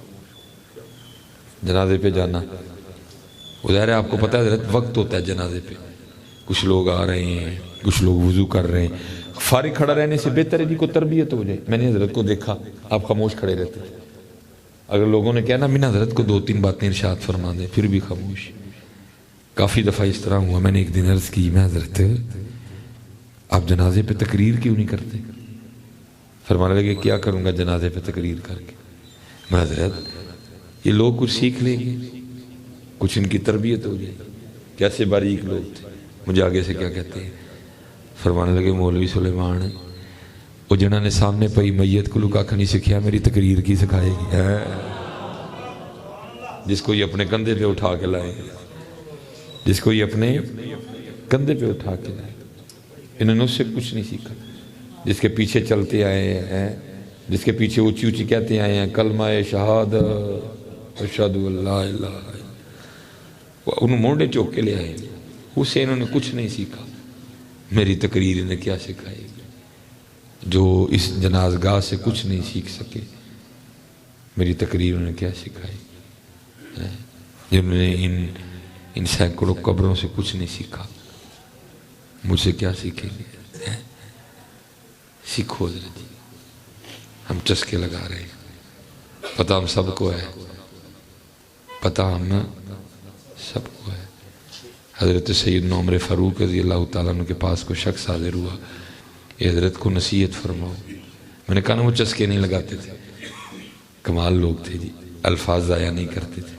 جنازے پہ جانا ظاہر ہے آپ کو پتہ ہے حضرت وقت ہوتا ہے جنازے پہ، کچھ لوگ آ رہے ہیں، کچھ لوگ وضو کر رہے ہیں. فارغ کھڑا رہنے سے بہتر ہے جی کو تربیت ہو جائے. میں نے حضرت کو دیکھا آپ خاموش کھڑے رہتے، اگر لوگوں نے کہنا میں نے حضرت کو 2-3 باتیں ارشاد فرما دیں پھر بھی خاموش. کافی دفعہ اس طرح ہوا. میں نے ایک دن عرض کی، میں حضرت آپ جنازے پہ تقریر کیوں نہیں کرتے؟ فرمانے لگے کیا کروں گا جنازے پہ تقریر کر کے؟ میں حضرت یہ لوگ کچھ سیکھ لیں گے، کچھ ان کی تربیت ہو جائے. کیسے باریک لوگ تھے. مجھے آگے سے کیا کہتے ہیں؟ فرمانے لگے مولوی سلیمان وہ جنہوں نے سامنے پئی میت کو لکا نہیں سکھیا، میری تقریر کی سکھائے گی؟ جس کو یہ اپنے کندھے پہ اٹھا کے لائے، جس کو یہ اپنے کندھے پہ اٹھا کے لائے. انہوں نے اس سے کچھ نہیں سیکھا. جس کے پیچھے چلتے آئے ہیں، جس کے پیچھے اونچی اونچی کہتے آئے ہیں کلمہ شہادت اشہد ان لا الہ الا اللہ، انہوں مونڈے چوک کے لے آئے، اس سے انہوں نے کچھ نہیں سیکھا. میری تقریر انہیں کیا سکھائے گی؟ جو اس جنازگاہ سے کچھ نہیں سیکھ سکے، میری تقریر انہوں نے کیا سکھائی؟ جنہوں نے ان سینکڑوں قبروں سے کچھ نہیں سیکھا، مجھ سے کیا سیکھیں گے؟ سیکھو ذرا جی، ہم چسکے لگا رہے ہیں، پتہ ہم سب کو ہے، پتہ ہم سب کو ہے۔ حضرت سیدنا عمر فاروق رضی اللہ تعالیٰ عنہ کے پاس کوئی شخص حاضر ہوا، یہ حضرت کو نصیحت فرماؤ۔ میں نے کہا نا وہ چسکے نہیں لگاتے تھے، کمال لوگ تھے جی، الفاظ ضائع نہیں کرتے تھے۔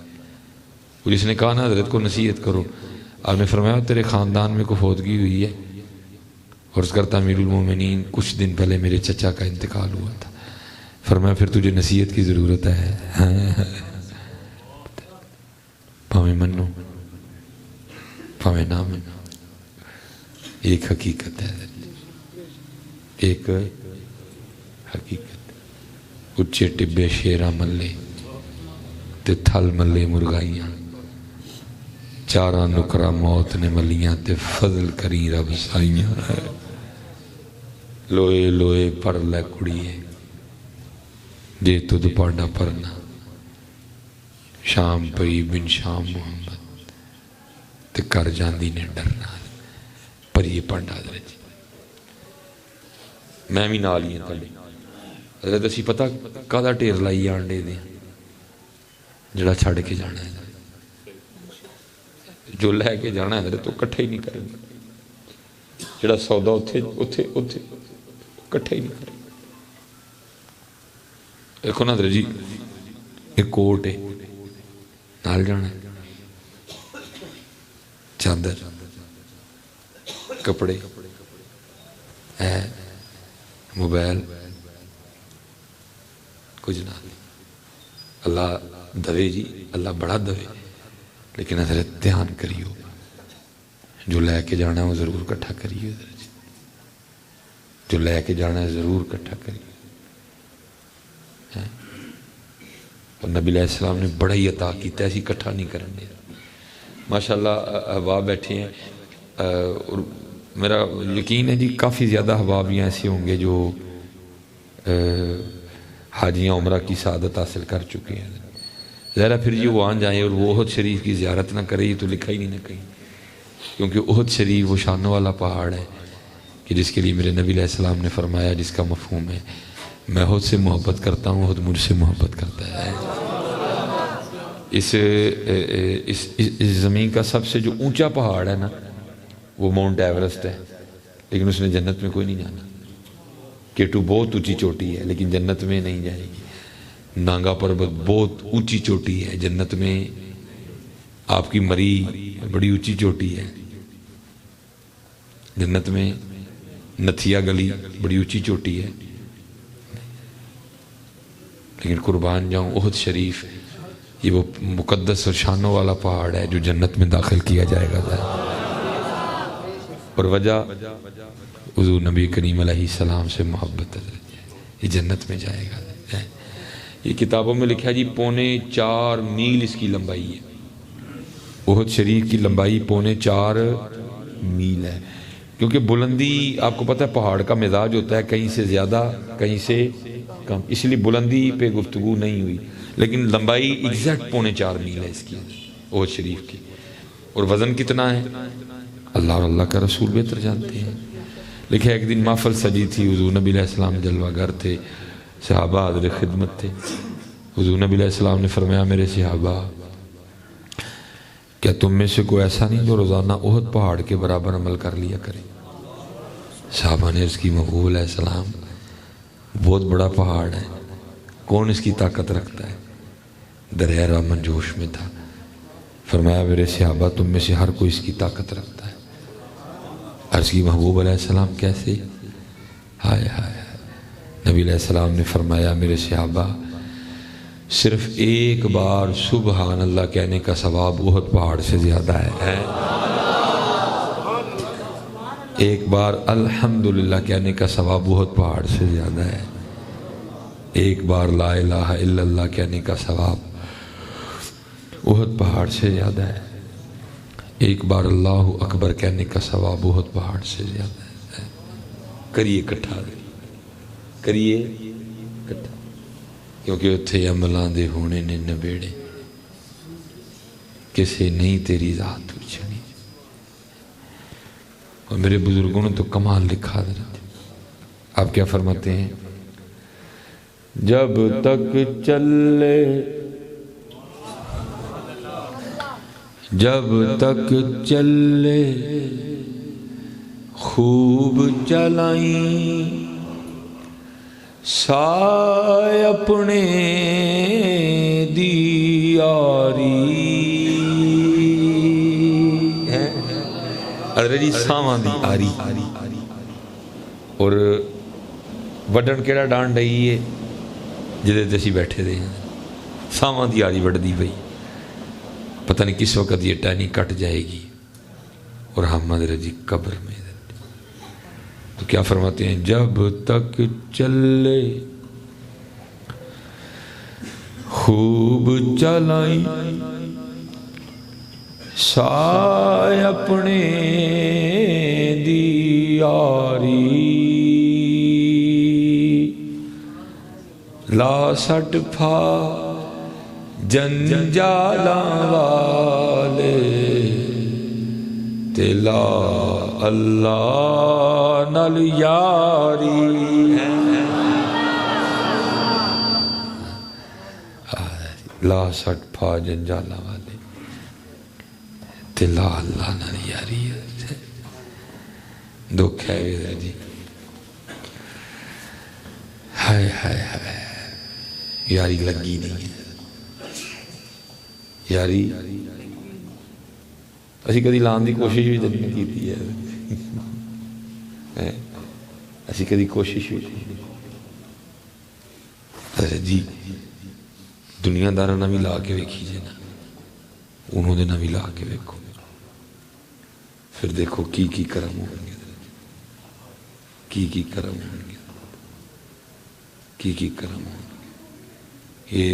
پولیس نے کہا نا حضرت کو نصیحت کرو، آپ نے فرمایا تیرے خاندان میں کوئی فوتگی ہوئی ہے؟ عرض کرتا امیر المومنین کچھ دن پہلے میرے چچا کا انتقال ہوا تھا۔ فرمایا پھر تجھے نصیحت کی ضرورت ہے؟ پاویں منو پاویں نہ منو، ایک حقیقت ہے، ایک حقیقت۔ اچے ٹبے شیرا ملے تے تھل ملے مرغائیاں، چارہ نکرہ موت نے ملیاں تے فضل کری رب سائیاں۔ لوئے لوئے پر لے کڑیے جے تو دوپاڈا پرنا، شام پئی بن شام محمد تے کر جاندی نے ڈرنا۔ پر یہ پڑھا حضرت جی، میں بھی نال ہی ہوں۔ حضرت اسی پتہ کادا ٹیر لائی آنڈے دیں جڑا چھڑ کے جانا ہے، جو لے کے جانا ہے حضرت وہ کٹھے ہی نہیں کریں گے، جڑا سودا اتھے کٹھے ہی نہیں کریں گے۔ دیکھو نا حضرت جی، ایک کوٹ ہے نال جانا ہے، چادر کپڑے ہے، موبائل کچھ نہ، اللہ دوے جی، اللہ بڑا دوے، لیکن حضرت دھیان کریو، جو لے کے جانا ہے وہ ضرور کٹھا کریو حضرت جی، جو لے کے جانا ہے ضرور کٹھا کریو۔ اور نبی علیہ السلام نے بڑا ہی عطا کیتا ہے، ایسی کٹھا نہیں کرنے۔ ماشاءاللہ احباب بیٹھے ہیں، اور میرا یقین ہے جی کافی زیادہ احباب یہاں ایسے ہوں گے جو حاجیاں عمرہ کی سعادت حاصل کر چکے ہیں۔ ظاہرہ پھر یہ وہاں جائیں اور وہ احد شریف کی زیارت نہ کرے، یہ تو لکھا ہی نہیں نہ کہیں، کیونکہ احد شریف وہ شانوں والا پہاڑ ہے کہ جس کے لیے میرے نبی علیہ السلام نے فرمایا، جس کا مفہوم ہے میں احد سے محبت کرتا ہوں، احد مجھ سے محبت کرتا ہے۔ اس زمین کا سب سے جو اونچا پہاڑ ہے نا وہ ماؤنٹ ایورسٹ ہے، لیکن اس نے جنت میں کوئی نہیں جانا۔ کیٹو بہت اونچی چوٹی ہے لیکن جنت میں نہیں جائے گی۔ نانگا پربت بہت اونچی چوٹی ہے، جنت میں آپ کی مری بڑی اونچی چوٹی ہے، جنت میں نتھیا گلی بڑی اونچی چوٹی ہے، لیکن قربان جاؤں احد شریف یہ وہ مقدس اور شانوں والا پہاڑ ہے جو جنت میں داخل کیا جائے گا۔ اور وجہ حضور نبی کریم علیہ السلام سے محبت ہے، یہ جنت میں جائے گا۔ یہ کتابوں میں لکھا ہے جی 4.25 میل اس کی لمبائی ہے، احد شریف کی لمبائی 4.25 میل ہے، کیونکہ بلندی آپ کو پتہ ہے پہاڑ کا مزاج ہوتا ہے، کہیں سے زیادہ کہیں سے کم، اس لیے بلندی پہ گفتگو نہیں ہوئی، لیکن لمبائی ایگزیکٹ 4.25 میل ہے اس کی احد شریف کی۔ اور وزن کتنا ہے اللہ اور اللہ کا رسول بہتر جانتے ہیں۔ لکھا ایک دن محفل سجی تھی، حضور نبی علیہ السلام جلوہ گر تھے، صحابہ حاضر خدمت تھے۔ حضور نبی علیہ السلام نے فرمایا میرے صحابہ کیا تم میں سے کوئی ایسا نہیں جو روزانہ احد پہاڑ کے برابر عمل کر لیا کرے؟ صحابہ نے عرض کی مقبول ہے السلام، بہت بڑا پہاڑ ہے، کون اس کی طاقت رکھتا ہے؟ دریا رامن جوش میں تھا، فرمایا میرے صحابہ تم میں سے ہر کوئی اس کی طاقت رکھتا ہے۔ عرض کی محبوب علیہ السلام کیسے؟ ہائے ہائے، نبی علیہ السلام نے فرمایا میرے صحابہ صرف ایک بار سبحان اللہ کہنے کا ثواب احد پہاڑ سے زیادہ ہے، ایک بار الحمدللہ کہنے کا ثواب احد پہاڑ سے زیادہ ہے، ایک بار لا الہ الا اللہ کہنے کا ثواب احد پہاڑ سے زیادہ ہے، ایک بار اللہ اکبر کہنے کا ثواب احد پہاڑ سے زیادہ ہے۔ کریے کٹھا، کریے کٹھا۔ کیونکہ اتھے عملاں دے ہونے نے نبیڑے کسے نہیں تیری ذات اچھنی. اور میرے بزرگوں نے تو کمال لکھا تھا. آپ کیا فرماتے ہیں؟ جب تک چلے چلے خوب چلائیں سائے اپنے دی یاری. جی ساواں دی آری. اور وڈن کیڑا ڈانڈ رہی ہے جدے تے اسی بیٹھے دے ہیں. ساواں دی آری وڈ دی بھئی، پتہ نہیں کس وقت یہ ٹہنی کٹ جائے گی اور ہم مدر جی قبر میں. تو کیا فرماتے ہیں؟ جب تک چلے خوب چلائیں سائے اپنے دی یاری. لا سٹ پھا جنجالاں والے تے لا اللہ نال یاری. لا سٹ پھا جنجالاں والے تے لا اللہ نال یاری. دکھ ہے ویدہ جی. ہائے ہائے ہائے یاری لگی نہیں ہے. یاری اسی کدی لان دی کوشش بھی نہیں کیتی ہے. اسی کدی کوشش بھی جی دنیا دارہ نہ بھی لا کے ویکھی جے نا، انہوں نے نہ بھی لا کے ویکھو، پھر دیکھو کی کرم ہوں گے، کی کرم ہوں گے، کی کرم ہوں گے. یہ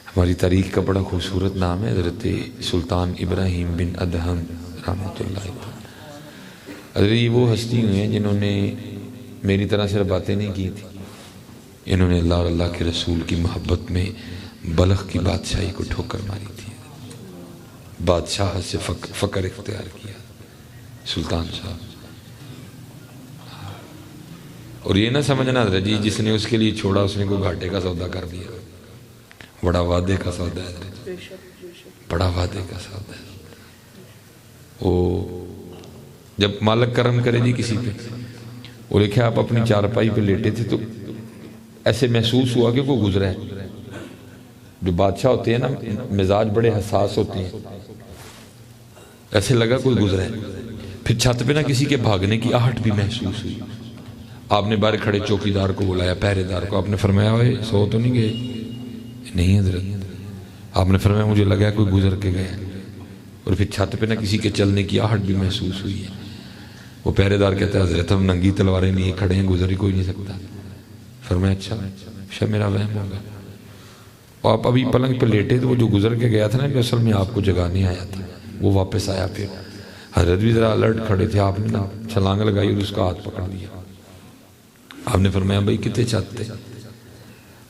ہماری تاریخ کا بڑا خوبصورت نام ہے حضرت سلطان ابراہیم بن ادہم رحمۃ اللہ علیہ. حضرت یہ وہ ہستی ہوئے ہیں جنہوں نے میری طرح صرف باتیں نہیں کی تھی، انہوں نے اللہ اور اللہ کے رسول کی محبت میں بلخ کی بادشاہی کو ٹھوکر ماری تھی. بادشاہ سے فقر اختیار کیا سلطان صاحب. اور یہ نہ سمجھنا حضرت جی جس نے اس کے لیے چھوڑا اس نے کوئی گھاٹے کا سودا کر دیا. بڑا وعدے کا سودا ہے، بڑا وعدے کا سودا ہے. وہ جب مالک کرم کرے جی کسی پہ، وہ لکھے آپ اپنی چارپائی پہ لیٹے تھے تو ایسے محسوس ہوا کہ کوئی گزرا ہے. جو بادشاہ ہوتے ہیں نا مزاج بڑے حساس ہوتے ہیں، ایسے لگا کوئی گزرا ہے. پھر چھت پہ نہ کسی کے بھاگنے کی آہٹ بھی محسوس ہوئی. آپ نے باہر کھڑے چوکیدار کو بلایا، پہرے دار کو. آپ نے فرمایا ہوئے سو تو نہیں گئے؟ نہیں حضرت. آپ نے فرمایا مجھے لگا کوئی گزر کے گئے. اور پھر چھت پہ نہ کسی کے چلنے کی آہٹ بھی محسوس ہوئی ہے. وہ پہرے دار کہتا ہے حضرت ہم ننگی تلواریں لیے کھڑے ہیں، گزر ہی کوئی نہیں سکتا. فرمایا اچھا شاید میرا وہم ہوگا. اور آپ ابھی پلنگ پہ لیٹے تو وہ جو گزر کے گیا تھا نا کہ اصل میں آپ کو جگانے آیا تھا، وہ واپس آیا. پھر حضرت بھی ذرا الرٹ کھڑے تھے. آپ نے نا چھلانگ لگائی اور اس کا ہاتھ پکڑ لیا. آپ نے فرمایا بھائی کتنے چاہتے؟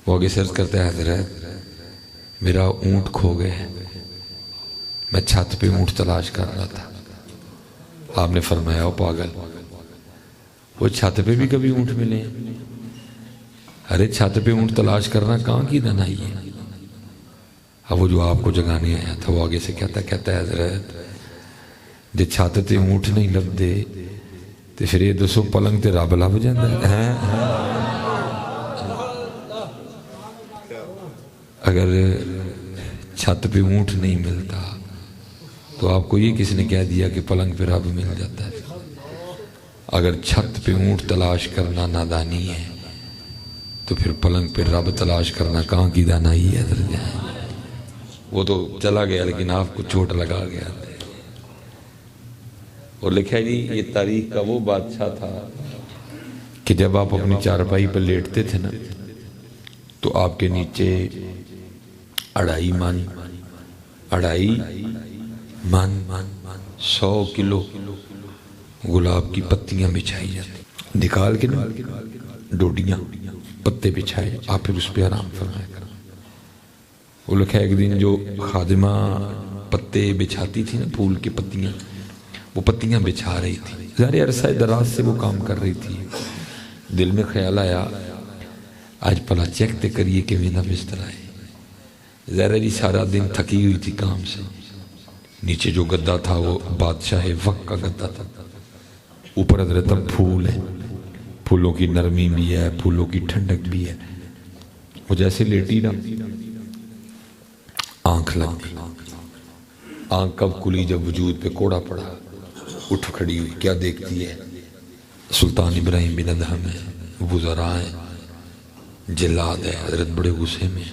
وہ آگے سرچ کرتا ہے حضرت میرا اونٹ کھو گئے، میں چھت پہ اونٹ تلاش کر رہا تھا. آپ نے فرمایا او پاگل، وہ چھت پہ بھی کبھی اونٹ ملے ہیں؟ ارے چھت پہ اونٹ تلاش کرنا کہاں کی دنائی ہے. اب وہ جو آپ کو جگانے آیا تھا وہ آگے سے کہتا ہے حضرت جے چھت تے اونٹ نہیں لب دے تو پھر یہ دسو پلنگ تے رب لب جاندہ ہے. اگر چھت پہ اونٹ نہیں ملتا تو آپ کو یہ کس نے کہہ دیا کہ پلنگ پہ رب مل جاتا ہے؟ اگر چھت پہ اونٹ تلاش کرنا نادانی ہے تو پھر پلنگ پہ رب تلاش کرنا کہاں کی دانائی ہے؟ وہ تو چلا گیا لیکن آپ کو چوٹ لگا گیا. اور لکھا جی یہ تاریخ کا وہ بادشاہ تھا کہ جب آپ اپنی چارپائی پر لیٹتے تھے نا تو آپ کے نیچے 2.5 من 100 کلو گلاب کی پتیاں بچھائی جاتی. نکال کے نا ڈوڈیاں پتے بچھائے، آپ پھر اس پہ آرام فرمایا کر۔ وہ لکھا ایک دن جو خادمہ پتے بچھاتی تھی نا، پھول کی پتیاں، وہ پتیاں بچھا رہی تھی، ظاہر عرصہ دراز سے وہ کام کر رہی تھی، دل میں خیال آیا آج پلا چیک تے کریے کہ میرا بستر آئے۔ ظاہر جی سارا دن تھکی ہوئی تھی کام سے، نیچے جو گدا تھا وہ بادشاہ وقت کا گدا تھا، اوپر حضرت پھول ہے، پھولوں کی نرمی بھی ہے، پھولوں کی ٹھنڈک بھی ہے۔ وہ جیسے لیٹی نا، آنکھ لگ گئی، آنکھ کب کھلی؟ جب وجود پہ کوڑا پڑا، اٹھ کھڑی ہوئی، کیا دیکھتی ہے؟ سلطان ابراہیم بن ادہم ہے، وزراء ہیں، جلاد ہے، حضرت بڑے غصے میں،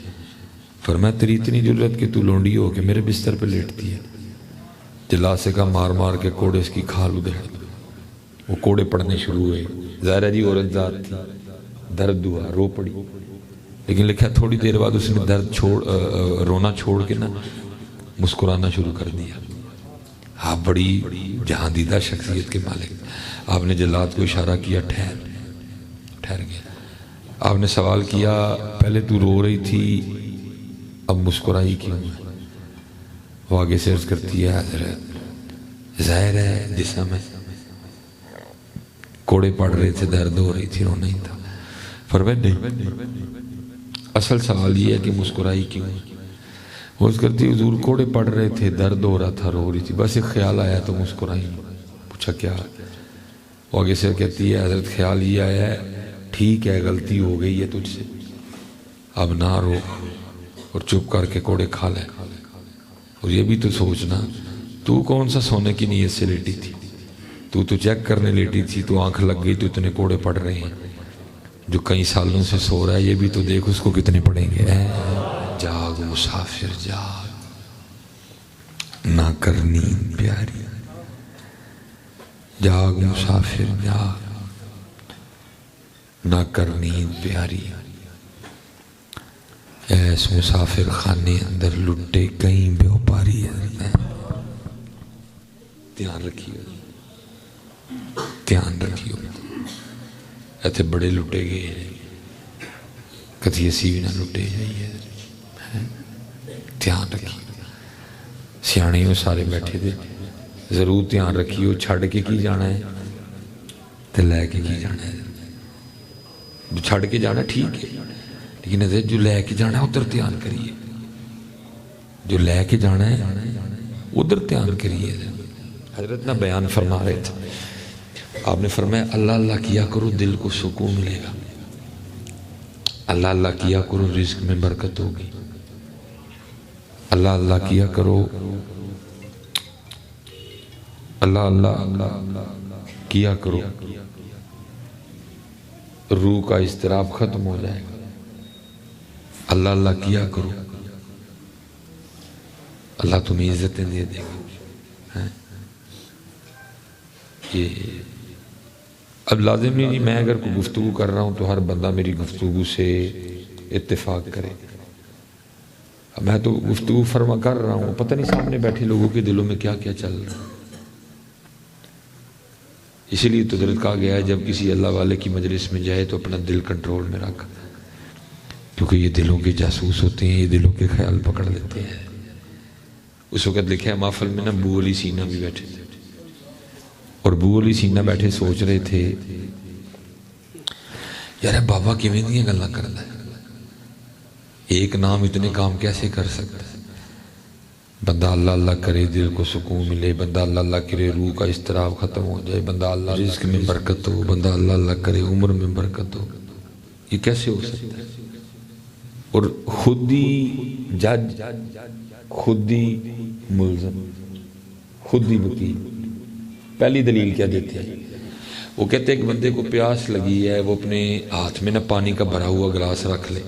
فرمایا تیری اتنی ضرورت کہ تو لونڈی ہو کہ میرے بستر پہ لیٹتی ہے؟ جلاد سے کہا مار مار کے کوڑے اس کی کھال ادھیڑ دو۔ وہ کوڑے پڑنے شروع ہوئے، ظاہرہ جی عورت ذات تھی، درد ہوا، رو پڑی، لیکن لکھا تھوڑی دیر بعد اس نے درد رونا چھوڑ کے نا مسکرانا شروع کر دیا۔ آپ بڑی جہاں دیدہ شخصیت کے مالک، آپ نے جلاد کو اشارہ کیا ٹھہر گیا۔ آپ نے سوال کیا پہلے تو رو رہی تھی اب مسکرائی کیوں ہے؟ وہ آگے سے عرض کرتی ہے حضرت ظاہر ہے جسم ہے، کوڑے پڑ رہے تھے، درد ہو رہی تھی، رونا ہی تھا۔ فرمایا نہیں، اصل سوال یہ ہے کہ مسکرائی کیوں؟ وہ عرض کرتی حضور کوڑے پڑ رہے تھے، درد ہو رہا تھا، رو رہی تھی، بس ایک خیال آیا تو مسکرائی۔ پوچھا کیا؟ وہ آگے سے کہتی ہے حضرت خیال یہ آیا ہے ٹھیک ہے غلطی ہو گئی ہے تجھ سے، اب نہ رو اور چپ کر کے کوڑے کھا لے، اور یہ بھی تو سوچنا تو کون سا سونے کی نیت سے لیٹی تھی، تو چیک کرنے لیٹی تھی، تو آنکھ لگ گئی تو اتنے کوڑے پڑ رہے ہیں، جو کئی سالوں سے سو رہا ہے یہ بھی تو دیکھ اس کو کتنے پڑیں گے۔ جاگ مسافر جاگ، نہ کر نیند پیاری، جاگ مسافر جاگ، نہ کر نیند پیاری، ایس مسافر خانے اندر لٹے کہیں بیوپاری ہے۔ دھیان رکھیے، دھیان رکھیے، ایتھے بڑے لٹے گئے ہیں، کدھی اسی بھی نہ لٹے جائیے، دھیان رکھیے۔ سیانے وہ سارے بیٹھے تھے، ضرور دھیان رکھیے، چھڑ کے کی جانا ہے تو لے کے کی جانا ہے۔ جو چھڑ کے جانا ٹھیک ہے، لیکن جو لے کے جانا ہے ادھر دھیان کریے، جو لے کے جانا ہے ادھر دھیان کریے۔ حضرت نہ بیان فرما رہے تھے، آپ نے فرمایا اللہ اللہ کیا کرو دل کو سکون ملے گا، اللہ اللہ کیا کرو رزق میں برکت ہوگی، اللہ اللہ کیا کرو، اللہ اللہ کیا کرو روح کا اضطراب ختم ہو جائے گا، اللہ اللہ کیا کرو اللہ تمہیں عزتیں دے دے گا۔ یہ اب لازم نہیں میں اگر کوئی گفتگو کر رہا ہوں تو ہر بندہ میری گفتگو سے اتفاق کرے، میں تو گفتگو فرما کر رہا ہوں، پتہ نہیں سامنے بیٹھے لوگوں کے دلوں میں کیا کیا چل رہا ہے۔ اسی لیے تو حضرت کہا گیا ہے جب کسی اللہ والے کی مجلس میں جائے تو اپنا دل کنٹرول میں رکھ، کیونکہ یہ دلوں کے جاسوس ہوتے ہیں، یہ دلوں کے خیال پکڑ لیتے ہیں۔ اس وقت لکھا ہے محفل میں نا ابو علی سینہ بھی بیٹھے تھے، اور ابو علی سینہ بیٹھے سوچ رہے تھے یار بابا کیویں دیاں گلاں کردا ہے، ایک نام اتنے کام کیسے کر سکتا ہے؟ بندہ اللہ اللہ کرے دل کو سکون ملے، بندہ اللہ اللہ کرے روح کا اضطراب ختم ہو جائے، بندہ اللہ رزق میں برکت ہو، بندہ اللہ اللہ کرے عمر میں برکت ہو، یہ کیسے ہو سکتا ہے؟ اور خود ہی جج، خود ہی ملزم، خود ہی وکیل۔ پہلی دلیل کیا دیتے ہیں؟ وہ کہتے ہیں کہ بندے کو پیاس لگی ہے، وہ اپنے ہاتھ میں نا پانی کا بھرا ہوا گلاس رکھ لے،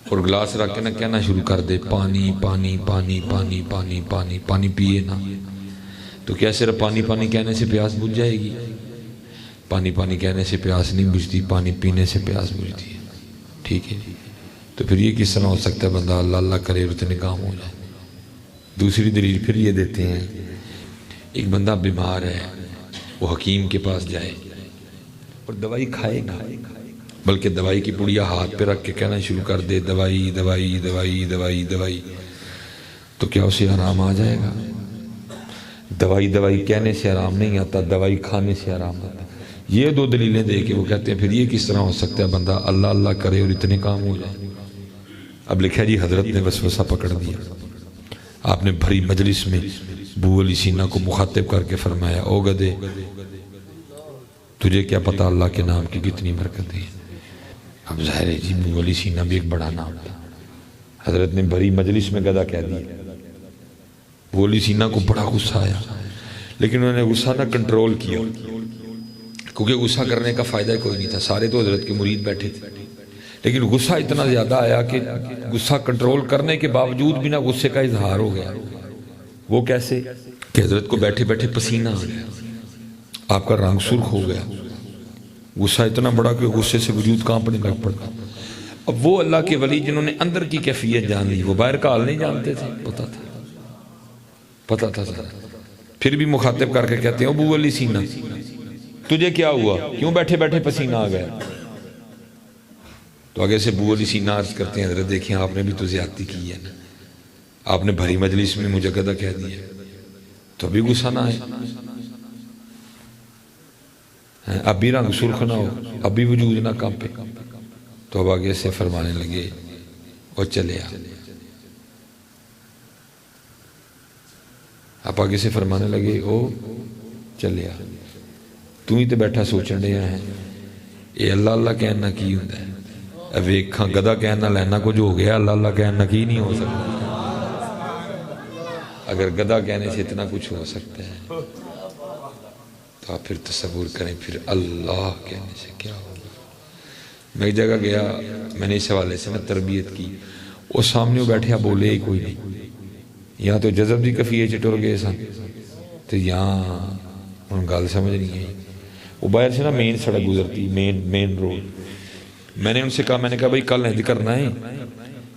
اور گلاس رکھ کے نا کہنا شروع کر دے پانی پانی پانی پانی پانی پانی پانی پیے نا، تو کیا صرف پانی پانی کہنے سے پیاس بجھ جائے گی؟ پانی پانی کہنے سے پیاس نہیں بجھتی، پانی پینے سے پیاس بجھتی ہے، ٹھیک ہے جی؟ تو پھر یہ کس طرح ہو سکتا ہے بندہ اللہ اللہ کرے اور اتنے کام ہو جائے؟ دوسری دلیل پھر یہ دیتے ہیں، ایک بندہ بیمار ہے، وہ حکیم کے پاس جائے، اور دوائی کھائے گا، بلکہ دوائی کی پڑیا ہاتھ پہ رکھ کے کہنا شروع کر دے دوائی دوائی دوائی دوائی دوائی، تو کیا اسے آرام آ جائے گا؟ دوائی دوائی کہنے سے آرام نہیں آتا، دوائی کھانے سے آرام آتا۔ یہ دو دلیلیں دے کے وہ کہتے ہیں پھر یہ کس طرح ہو سکتا ہے بندہ اللہ اللہ کرے اور اتنے کام ہو جائے۔ اب لکھا جی حضرت نے وسوسہ پکڑ دیا، آپ نے بھری مجلس میں ابو علی سینا کو مخاطب کر کے فرمایا او گدے، تجھے کیا پتا اللہ کے نام کی کتنی برکتیں ہیں۔ اب ظاہر ہے جی ابو علی سینا بھی ایک بڑا نام تھا، حضرت نے بھری مجلس میں گدا کہہ دیا۔ ابو علی سینا کو بڑا غصہ آیا، لیکن انہوں نے غصہ نہ کنٹرول کیا، کیونکہ غصہ کرنے کا فائدہ کوئی نہیں تھا، سارے تو حضرت کے مرید بیٹھے تھے، لیکن غصہ اتنا زیادہ آیا کہ غصہ کنٹرول کرنے کے باوجود بھی نہ غصے کا اظہار ہو گیا۔ وہ کیسے کہ حضرت کو بیٹھے بیٹھے پسینہ آ گیا، آپ کا رنگ سرخ ہو گیا، غصہ اتنا بڑا کہ غصے سے وجود کانپنے لگ پڑا۔ اب وہ اللہ کے ولی جنہوں نے اندر کی کیفیت جان لی، وہ باہر کا حال نہیں جانتے تھے، پتا تھا پھر بھی مخاطب کر کے کہتے ہیں ابو علی سینا تجھے کیا ہوا، کیوں بیٹھے بیٹھے پسینہ آ گیا؟ تو آگے سے ابو علی سینا عرض کرتے ہیں حضرت دیکھیں آپ نے بھی تو زیادتی کی ہے نا، آپ نے بھری مجلس میں مجھے گدھا کہہ دیا تو ابھی غصہ نہ آئے، اب بھی رنگ سرخ نہ ہو، اب بھی وجود نہ کانپے۔ تو اب آگے سے فرمانے لگے اور چلے آ، آپ آگے سے فرمانے لگے او چلے آ، تو ہی تے بیٹھا سوچن رہا ہے اے اللہ اللہ کہنا کی ہوتا ہے، اب ویکھاں گدھا کہنا لینا کچھ ہو گیا، اللہ اللہ کہنا کی نہیں ہو سکتا۔ اگر گدھا کہنے سے اتنا کچھ ہو سکتا ہے تو آپ پھر تصور کریں پھر اللہ کہنے سے کیا ہوگا۔ میں ایک جگہ گیا، میں نے اس حوالے سے تربیت کی، وہ سامنے بیٹھے بولے ہی کوئی نہیں، یہاں تو جذب دی کفیے چٹور گئے سن، تو یہاں ان گال سمجھ نہیں ہے، وہ باہر سے نا مین سڑک گزرتی، مین روڈ، میں نے ان سے کہا، میں نے کہا بھائی کل نہیں کرنا ہے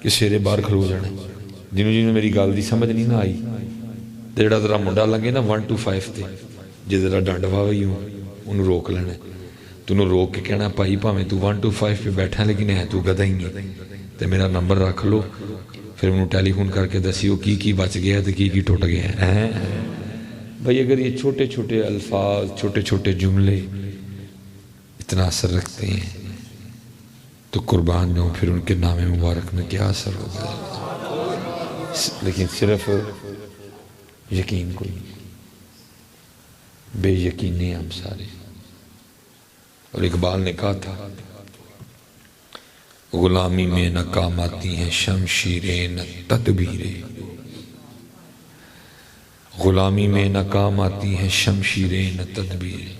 کہ سیرے باہر کھلو جانا ہے، جنہوں میری گال دی سمجھ نہیں نہ آئی، جڑا ذرا منڈا لگے نا 1 to 5 تے جی ذرا ڈانڈ واوی ہوں انہوں روک لینا، تو انہوں روک کے کہنا پائی پاویں تو 1 to 5 پہ بیٹھا لیکن ہے تو گدھا ہی نہیں، تو میرا نمبر رکھ لو، پھر انہوں ٹیلی فون کر کے دسیو کی بچ گیا تو کی ٹوٹ گیا ہے۔ بھائی اگر یہ چھوٹے چھوٹے الفاظ، چھوٹے چھوٹے جملے اتنا اثر رکھتے ہیں تو قربان جاؤں پھر ان کے نام مبارک میں کیا اثر ہوگا۔ لیکن صرف یقین کوئی نہیں، بے یقینی ہم سارے۔ اور اقبال نے کہا تھا غلامی میں نہ کام آتی ہیں شمشیریں نہ تدبیریں، غلامی میں نہ کام آتی ہیں شمشیریں نہ تدبیریں،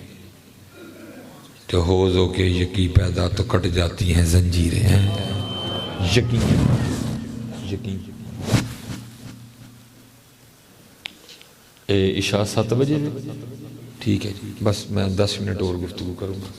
جو ہوزوں کے یقین پیدا تو کٹ جاتی ہیں زنجیریں۔ یقین یقین عشاء 7 بجے ٹھیک ہے جی، بس میں 10 منٹ اور گفتگو کروں گا۔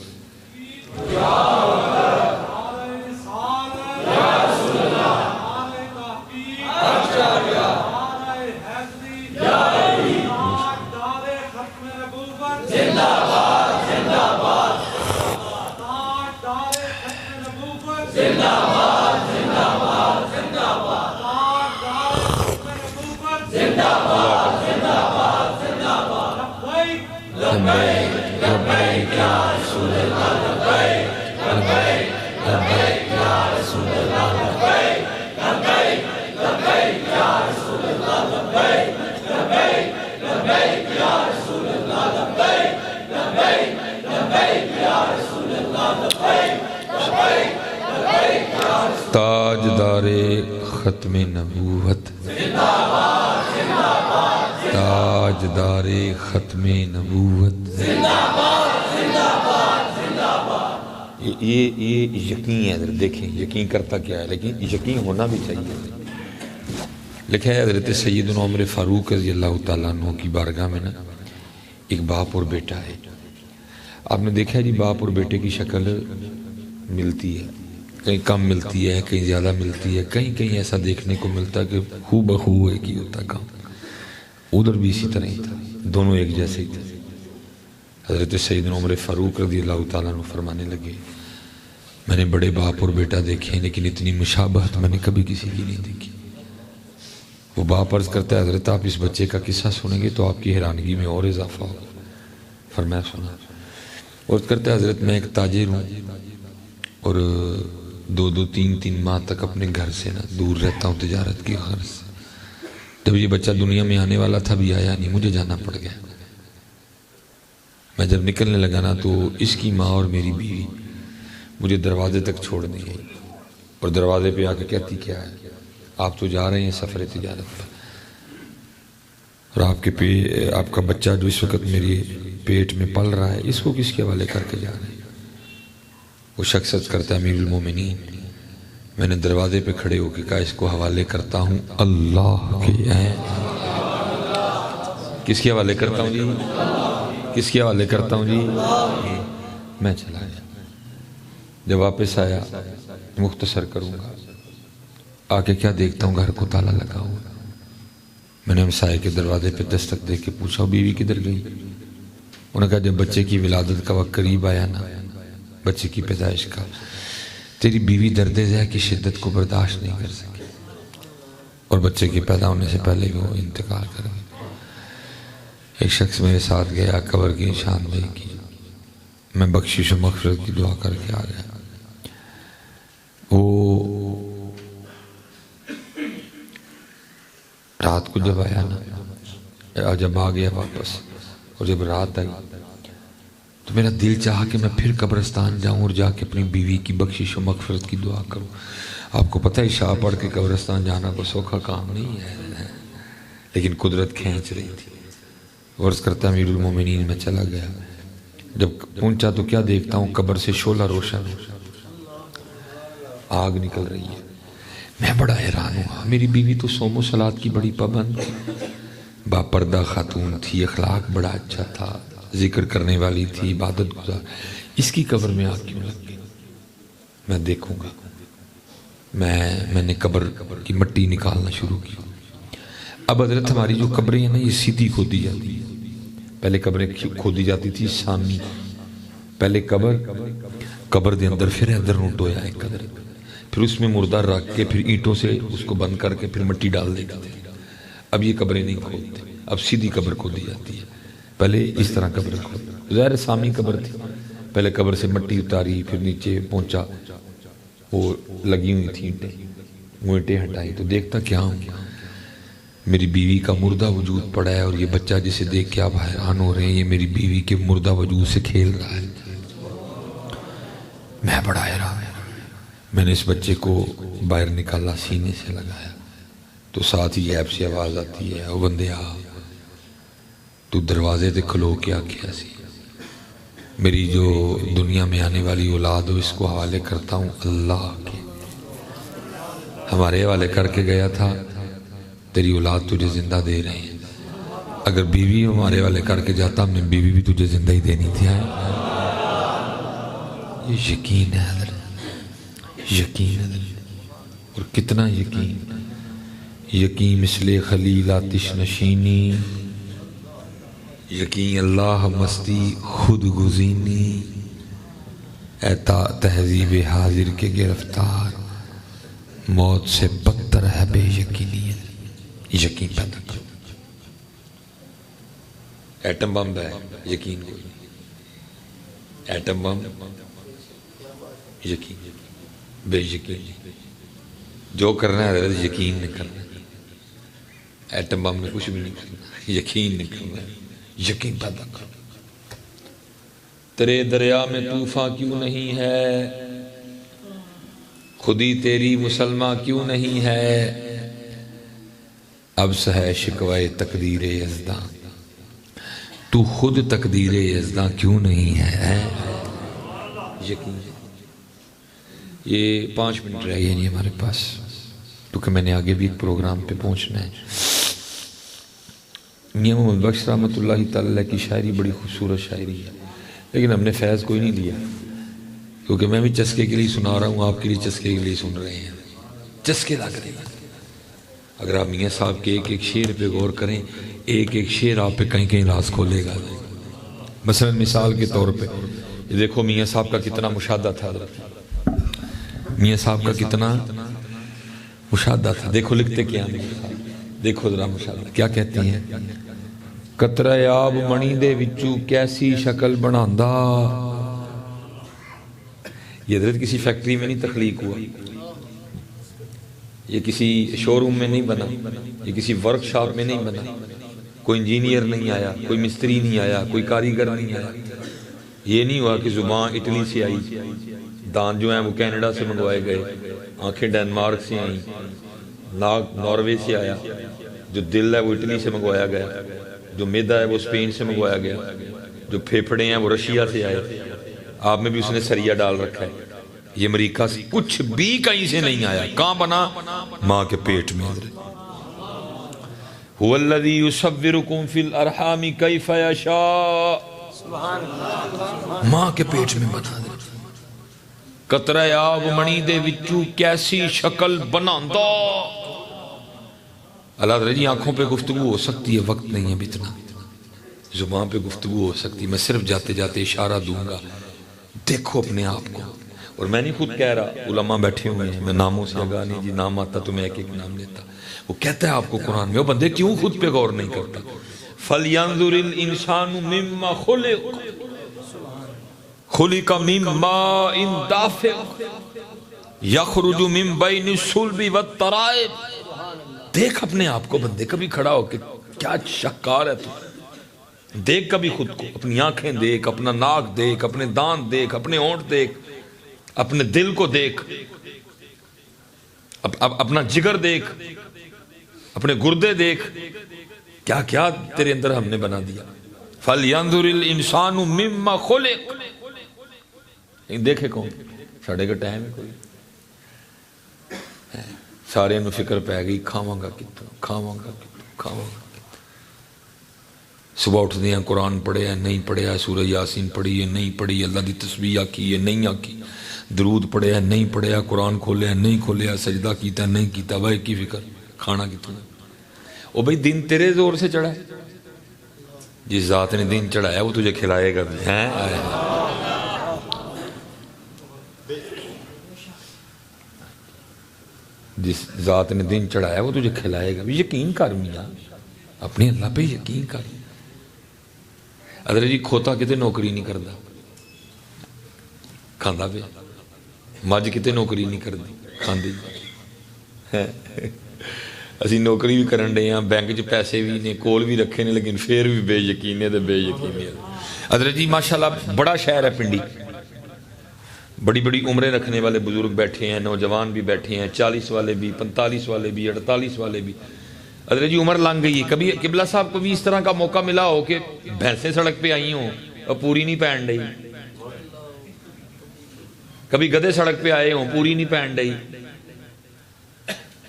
تاجدار ختم نبوت، تاجدار ختم نبوت، یہ یقین ہے حضرت۔ دیکھیں یقین کرتا کیا ہے، لیکن یقین ہونا بھی چاہیے۔ لکھا ہے حضرت سیدنا عمر فاروق رضی اللہ تعالیٰ عنہ کی بارگاہ میں نا ایک باپ اور بیٹا ہے۔ آپ نے دیکھا ہے جی باپ اور بیٹے کی شکل ملتی ہے، کہیں کم ملتی ہے، کہیں زیادہ ملتی ہے، کہیں ایسا دیکھنے کو ملتا ہے کہ ہو بہو ایک ہی ہوتا کام۔ ادھر بھی اسی طرح ہی تھا، دونوں ایک جیسے ہی تھے۔ حضرت سیدنا عمر فاروق رضی اللہ تعالیٰ عنہ فرمانے لگے میں نے بڑے باپ اور بیٹا دیکھے ہیں لیکن اتنی مشابہت میں نے کبھی کسی کی نہیں دیکھی۔ وہ باپ عرض کرتا ہے حضرت آپ اس بچے کا قصہ سنیں گے تو آپ کی حیرانگی میں اور اضافہ ہوگا۔ فرمایا سنا۔ عرض کرتا ہے حضرت میں ایک تاجر ہوں اور 2-3 ماہ تک اپنے گھر سے نا دور رہتا ہوں تجارت کی غرض سے۔ جب یہ بچہ دنیا میں آنے والا تھا بھی آیا نہیں، مجھے جانا پڑ گیا۔ میں جب نکلنے لگا نا تو اس کی ماں اور میری بیوی مجھے دروازے تک چھوڑنے گئی اور دروازے پہ آ کے کہتی کیا ہے آپ تو جا رہے ہیں سفر تجارت پر، اور آپ کا بچہ جو اس وقت میرے پیٹ میں پل رہا ہے اس کو کس کے حوالے کر کے جا رہے ہیں؟ وہ شخص کرتا ہے امیر المومنین میں نے دروازے پہ کھڑے ہو کے کہا اس کو حوالے کرتا ہوں اللہ کے کس کے حوالے کرتا ہوں جی؟ کس کے حوالے کرتا ہوں جی؟ میں چلا گیا۔ جب واپس آیا مختصر کروں گا، آ کے کیا دیکھتا ہوں گھر کو تالا لگا ہوا۔ میں نے ہمسائے کے دروازے پہ دستک دے کے پوچھا بیوی کدھر گئی؟ انہوں نے کہا جب بچے کی ولادت کا وقت قریب آیا نا، بچے کی پیدائش کا، تیری بیوی درد ذہ کی شدت کو برداشت نہیں کر سکی اور بچے کے پیدا ہونے سے پہلے وہ انتقال کر گئی۔ ایک شخص میرے ساتھ گیا، قبر کی نشاندہی کی، میں بخشش و مغفرت کی دعا کر کے آ گیا۔ وہ رات کو جب آیا نا، جب آ گیا واپس اور جب رات آئی تو میرا دل چاہا کہ میں پھر قبرستان جاؤں اور جا کے اپنی بیوی کی بخشش و مغفرت کی دعا کروں۔ آپ کو پتہ ہے عشاء پڑھ کے قبرستان جانا کوئی سوکھا کام نہیں ہے، لیکن قدرت کھینچ رہی تھی۔ عرض کرتا امیر المومنین میں چلا گیا۔ جب پہنچا تو کیا دیکھتا ہوں قبر سے شعلہ روشن ہے، آگ نکل رہی ہے۔ میں بڑا حیران ہوا، میری بیوی تو صوم و صلات کی بڑی پابند تھی، با پردہ خاتون تھی، اخلاق بڑا اچھا تھا، ذکر کرنے والی تھی، عبادت گزار، اس کی قبر میں آگ کیوں لگ گئی؟ میں دیکھوں گا۔ میں نے قبر کی مٹی نکالنا شروع کی۔ اب حضرت ہماری جو قبریں ہیں نا یہ سیدھی کھودی جاتی ہیں، پہلے قبریں کھودی جاتی تھی سامی، پہلے قبر دے اندر پھر ادھر نوٹ ہویا ایک قدر، پھر اس میں مردہ رکھ کے پھر اینٹوں سے اس کو بند کر کے پھر مٹی ڈال دیتے تھے۔ اب یہ قبریں نہیں کھودتے، اب سیدھی قبر کھودی جاتی ہے۔ پہلے اس طرح قبر کھودی، ظاہر سامی قبر تھی، پہلے قبر سے مٹی اتاری، پھر نیچے پہنچا، وہ لگی ہوئی تھی اینٹیں، وہ اینٹیں ہٹائی تو دیکھتا کیا ہوں، میری بیوی کا مردہ وجود پڑا ہے اور یہ بچہ جسے دیکھ کے آپ حیران ہو رہے ہیں یہ میری بیوی کے مردہ وجود سے کھیل رہا ہے۔ میں بڑا حیران ہوں۔ میں نے اس بچے کو باہر نکالا، سینے سے لگایا تو ساتھ ہی عیب سے آواز آتی ہے او بندے آ، تو دروازے تے کھلو کے آکھیا سی میری جو دنیا میں آنے والی اولاد ہو اس کو حوالے کرتا ہوں اللہ کے، ہمارے حوالے کر کے گیا تھا، تیری اولاد تجھے زندہ دے رہے ہیں، اگر بیوی ہمارے والے کر کے جاتا ہم نے بیوی بھی تجھے زندہ ہی دینی تھی۔ یہ یقین ہے حضرت، یقین ہے اور کتنا یقین، یقین مثل خلیل آتش نشینی، یقین اللہ مستی خود گزینی، اے تہذیب حاضر کے گرفتار موت سے بدتر ہے بے یقینی، یقین پیدا کرو۔ ایٹم بم ہے یقین کوئی نہیں، ایٹم بم یقین، بے یقین جو کرنا ہے یقین نہیں کرنا، ایٹم بم میں کچھ بھی نہیں کرنا، یقین نہیں کرنا، یقین پیدا کرو۔ تیرے دریا میں طوفان کیوں نہیں ہے، خودی تیری مسلمہ کیوں نہیں ہے، اب ہے شکوائے تقدیر یزداں، تو خود تقدیر یزداں کیوں نہیں ہے، یقین۔ یہ 5 منٹ رہ گئے نہیں ہمارے پاس کیونکہ میں نے آگے بھی ایک پروگرام پہ پہنچنا ہے۔ میاں محمد بخش رحمۃ اللہ تعالی کی شاعری بڑی خوبصورت شاعری ہے، لیکن ہم نے فیض کوئی نہیں لیا کیونکہ میں بھی چسکے کے لیے سنا رہا ہوں، آپ کے لیے چسکے کے لیے سن رہے ہیں، چسکے لگ رہے ہیں۔ اگر آپ میاں صاحب کے ایک ایک شعر پہ غور کریں، ایک ایک شعر آپ پہ کہیں کہیں راز کھولے گا، مثلا مثال کے طور پہ یہ دیکھو میاں صاحب کا کتنا مشاہدہ تھا حضرت، میاں صاحب کا کتنا مشاہدہ تھا. دیکھو لکھتے کیا ہیں، دیکھو ذرا مشاہدہ کیا کہتی ہیں. قطرہ آب منی دے وچوں کیسی شکل بناندا. یہ حضرت کسی فیکٹری میں نہیں تخلیق ہوا، یہ کسی شو روم میں نہیں بنا، یہ کسی ورک شاپ میں نہیں بنا، کوئی انجینئر نہیں آیا، کوئی مستری نہیں آیا، کوئی کاریگر نہیں آیا. یہ نہیں ہوا کہ زبان اٹلی سے آئی، دان جو ہیں وہ کینیڈا سے منگوائے گئے، آنکھیں ڈینمارک سے آئیں، ناک ناروے سے آیا، جو دل ہے وہ اٹلی سے منگوایا گیا، جو میدا ہے وہ اسپین سے منگوایا گیا، جو پھیپھڑے ہیں وہ رشیا سے آئے، آپ میں بھی اس نے سریا ڈال رکھا ہے. یہ امریکہ سے کچھ بھی کہیں سے نہیں آیا. کہاں بنا؟ ماں کے پیٹ میں. هو الذی یصورکم فی الارحام کیف یشاء. ماں کے پیٹ میں بنا دے. قطرہ آب منی دے وچوں کیسی شکل بناندا. اللہ تعالی جی آنکھوں پہ گفتگو ہو سکتی ہے، وقت نہیں ہے اتنا. زبان پہ گفتگو ہو سکتی، میں صرف جاتے جاتے اشارہ دوں گا، دیکھو اپنے آپ کو. اور میں نہیں خود کہہ رہا، علماء بیٹھے ہوئے ہیں، میں ناموں سے آگاہ نہیں جی، نام آتا تو میں ایک ایک نام لیتا. وہ کہتا ہے آپ کو قرآن میں، وہ بندے کیوں خود پہ غور نہیں کرتا؟ فَلْيَنظُرِ الْإِنسَانُ مِمَّا خُلِقَ خُلِقَ مِن مَّاءٍ دَافِقٍ يَخْرُجُ مِن بَيْنِ الصُّلْبِ وَالتَّرَائِبِ. دیکھ اپنے آپ کو بندے، کبھی کھڑا ہو کہ کیا شاہکار ہے تو دیکھ کبھی خود کو، اپنی آنکھیں دیکھ، اپنا ناک دیکھ، اپنے دانت دیکھ، اپنے ہونٹ دیکھ، اپنے دل کو دیکھ، اپنا جگر دیکھ، اپنے گردے دیکھ، کیا کیا تیرے اندر ہم نے بنا دیا. فَلْيَنظُرِ الْإِنسَانُ مِمَّا خُلِقَ. دیکھے کون ساڑھے کا ٹائم ہے، کوئی سارے انہوں فکر پہ گئی کھاواں گا کتوں، کھاواں گا کتوں، کھاواں گا. صبح اٹھ دیا قرآن پڑھے ہے نہیں پڑھے ہے، سورہ یاسین پڑھی ہے نہیں پڑھی، اللہ دی تسبیح آکی ہے نہیں آکی، درود پڑھے ہے نہیں پڑھے ہے، قرآن کھولے ہے نہیں کھولے ہے، سجدہ کیتا ہے نہیں کیتا. بھائی کی فکر، کھانا کتوں. او بھائی دن تیرے زور سے چڑھا ہے، جس ذات نے دن چڑھایا وہ تجھے کھلائے گا بھی. ہیں جس ذات نے دن چڑھایا وہ تجھے کھلائے گا بھی. یقین کر میاں، اپنے اللہ پہ یقین کر. ادھر جی کھوتا کتے نوکری نہیں کرتا، کھاندہ پہ. مجھ کتے نوکری نہیں کرتی، کھاندی. اسی نوکری بھی کرن دے ہیں، بینک چ پیسے بھی نے، کول بھی رکھے نے، لیکن پھر بھی بے یقینے تے بے یقینے. ادھر جی ماشاءاللہ بڑا شہر ہے پنڈی، بڑی بڑی عمریں رکھنے والے بزرگ بیٹھے ہیں، نوجوان بھی بیٹھے ہیں، 40 والے بھی، 45 والے بھی، 48 والے بھی. ادھر جی عمر لنگ گئی ہے. کبھی قبلہ صاحب کو بھی اس طرح کا موقع ملا ہو کہ بھینسیں سڑک پہ آئی ہوں اور پوری نہیں پہن رہی، کبھی گدھے سڑک پہ آئے ہوں پوری نہیں پہن رہی،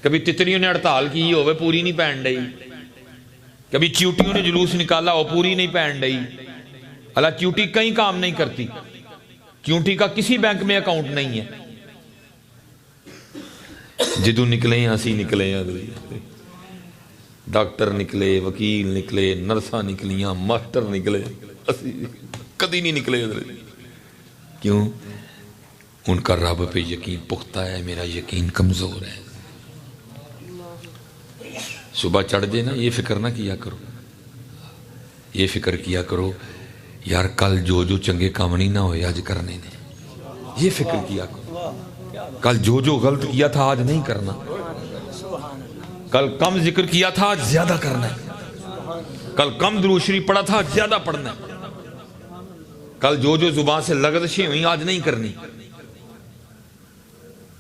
کبھی تتریوں نے ہڑتال کی ہوئے پوری نہیں پہن رہی، کبھی چیوٹیوں نے جلوس نکالا ہو پوری نہیں پہن رہی. اللہ چیوٹی کہیں کام نہیں کرتی، چیوٹی کا کسی بینک میں اکاؤنٹ نہیں ہے. جدو نکلے ہیں اسی نکلے ہیں، ڈاکٹر نکلے، وکیل نکلے، نرساں نکلیاں، ماسٹر نکلے، کدی نہیں نکلے. کیوں؟ ان کا رب پہ یقین پختہ ہے، میرا یقین کمزور ہے. صبح چڑھ جائے نا یہ فکر نہ کیا کرو، یہ فکر کیا کرو یار کل جو جو چنگے کام نہیں نہ ہوئے آج کرنے نے. یہ فکر کیا کرو کل جو جو غلط کیا تھا آج نہیں کرنا، کل کم ذکر کیا تھا آج زیادہ کرنا ہے، کل کم درود شریف پڑھا تھا آج زیادہ پڑھنا ہے، کل جو جو زبان سے لغزشیں ہوئیں آج نہیں کرنی،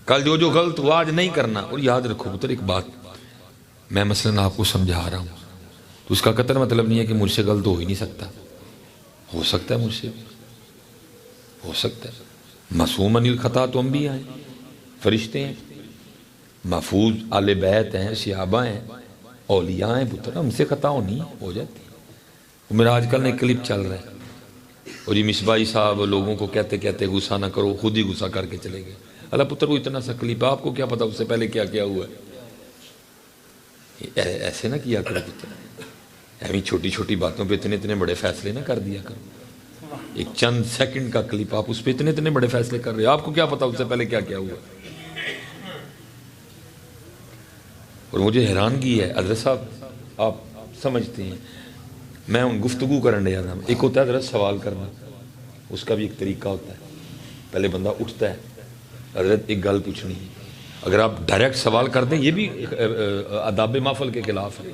کل جو جو غلط ہوا آج نہیں کرنا. اور یاد رکھو پتر ایک بات، میں مثلا آپ کو سمجھا رہا ہوں تو اس کا قطر مطلب نہیں ہے کہ مجھ سے غلط ہو ہی نہیں سکتا. ہو سکتا ہے مجھ سے بھی، ہو سکتا ہے. معصوم عن الخطا تو انبیاء ہیں، فرشتے ہیں، محفوظ آل بیت ہیں، صحابہ ہیں، اولیاء ہیں. پتر ہم سے خطا ہونی ہو جاتی. میرا آج کل ایک کلپ چل رہا ہے اور یہ مصباحی صاحب لوگوں کو کہتے کہتے غصہ نہ کرو، خود ہی غصہ کر کے چلے گئے. اللہ پتر وہ اتنا سا کلپ ہے، آپ کو کیا پتا اس سے پہلے کیا کیا ہوا ہے. ایسے نہ کیا کرو پتر، ایویں چھوٹی چھوٹی باتوں پہ اتنے اتنے بڑے فیصلے نہ کر دیا کرو. ایک چند سیکنڈ کا کلپ، آپ اس پہ اتنے بڑے فیصلے کر رہے ہیں، آپ کو کیا پتا اس سے پہلے کیا کیا ہوا. اور مجھے حیرانگی ہے حضرت صاحب، آپ سمجھتے ہیں میں ان گفتگو کرنے جاتا ہوں، ایک ہوتا ہے حضرت سوال کرنا، اس کا بھی ایک طریقہ ہوتا ہے. پہلے بندہ اٹھتا ہے، حضرت ایک گل پوچھنی ہے، اگر آپ ڈائریکٹ سوال کر دیں یہ بھی آداب محفل کے خلاف ہے.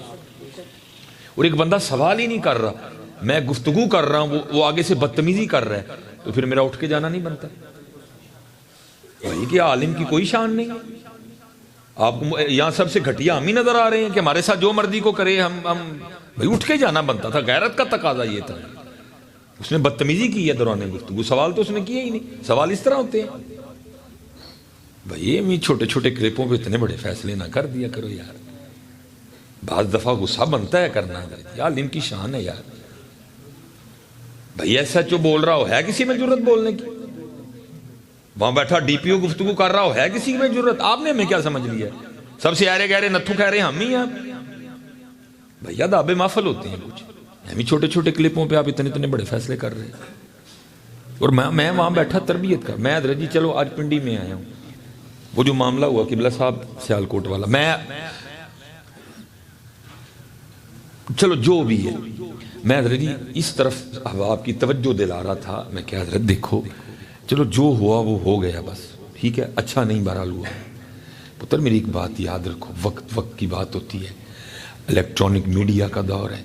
اور ایک بندہ سوال ہی نہیں کر رہا، میں گفتگو کر رہا ہوں، وہ آگے سے بدتمیزی کر رہا ہے، تو پھر میرا اٹھ کے جانا نہیں بنتا. وہی کہ عالم کی کوئی شان نہیں. آپ کو یہاں سب سے گھٹیا ہم ہی نظر آ رہے ہیں کہ ہمارے ساتھ جو مرضی کو کرے، ہم بھائی اٹھ کے جانا بنتا تھا. غیرت کا تقاضا یہ تھا. اس نے بدتمیزی کی ہے دوران گفتگو، سوال تو اس نے کیا ہی نہیں. سوال اس طرح ہوتے ہیں بھائی، یہ چھوٹے چھوٹے کلپوں پہ اتنے بڑے فیصلے نہ کر دیا کرو یار. بعض دفعہ غصہ بنتا ہے کرنا، یار عالم کی شان ہے یار. بھائی ایس ایچ او بول رہا ہو، ہے کسی میں جرت بولنے کی؟ وہاں بیٹھا ڈی پی او گفتگو کر رہا ہو، ہے کسی میں جرت؟ آپ نے ہمیں کیا سمجھ لیا؟ سب سے آرے گہرے نتھو کہہ رہے ہیں ہم ہی ہیں. بھیا آداب محفل ہوتے ہیں کچھ، ہمیں چھوٹے چھوٹے کلپوں پہ آپ اتنے بڑے فیصلے کر رہے ہیں. اور میں وہاں بیٹھا تربیت کر، میں حضرت جی چلو آج پنڈی میں آیا ہوں، وہ جو معاملہ ہوا قبلہ صاحب سیالکوٹ والا، میں چلو جو بھی ہے، میں حضرت جی اس طرف آپ کی توجہ دلا رہا تھا. میں کیا حضرت دیکھو، چلو جو ہوا وہ ہو گیا بس، ٹھیک ہے، اچھا نہیں بہرحال ہوا. پتر میری ایک بات یاد رکھو، وقت کی بات ہوتی ہے، الیکٹرانک میڈیا کا دور ہے،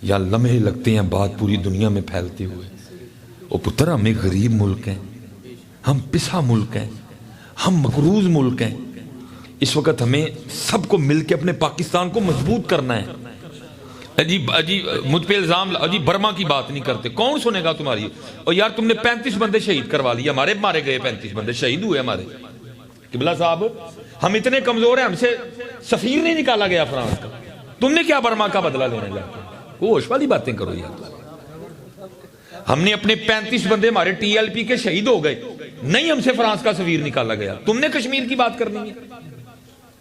یا لمحے لگتے ہیں بات پوری دنیا میں پھیلتے ہوئے. او پتر ہم ایک غریب ملک ہیں، ہم پسا ملک ہیں، ہم مقروض ملک ہیں. اس وقت ہمیں سب کو مل کے اپنے پاکستان کو مضبوط کرنا ہے. عجیب مجھ پہ الزام، عجیب برما کی بات نہیں کرتے، کون سنے گا تمہاری؟ اور یار تم نے 35 بندے شہید کروا لیے، ہمارے مارے گئے 35 بندے شہید ہوئے ہمارے. قبلہ صاحب ہم اتنے کمزور ہیں، ہم سے سفیر نہیں نکالا گیا فرانس کا، تم نے کیا برما کا بدلہ لینے لگا؟ ہوش والی باتیں کرو یار. ہم نے اپنے 35 بندے ہمارے ٹی ایل پی کے شہید ہو گئے، نہیں ہم سے فرانس کا سفیر نکالا گیا. تم نے کشمیر کی بات کرنی ہے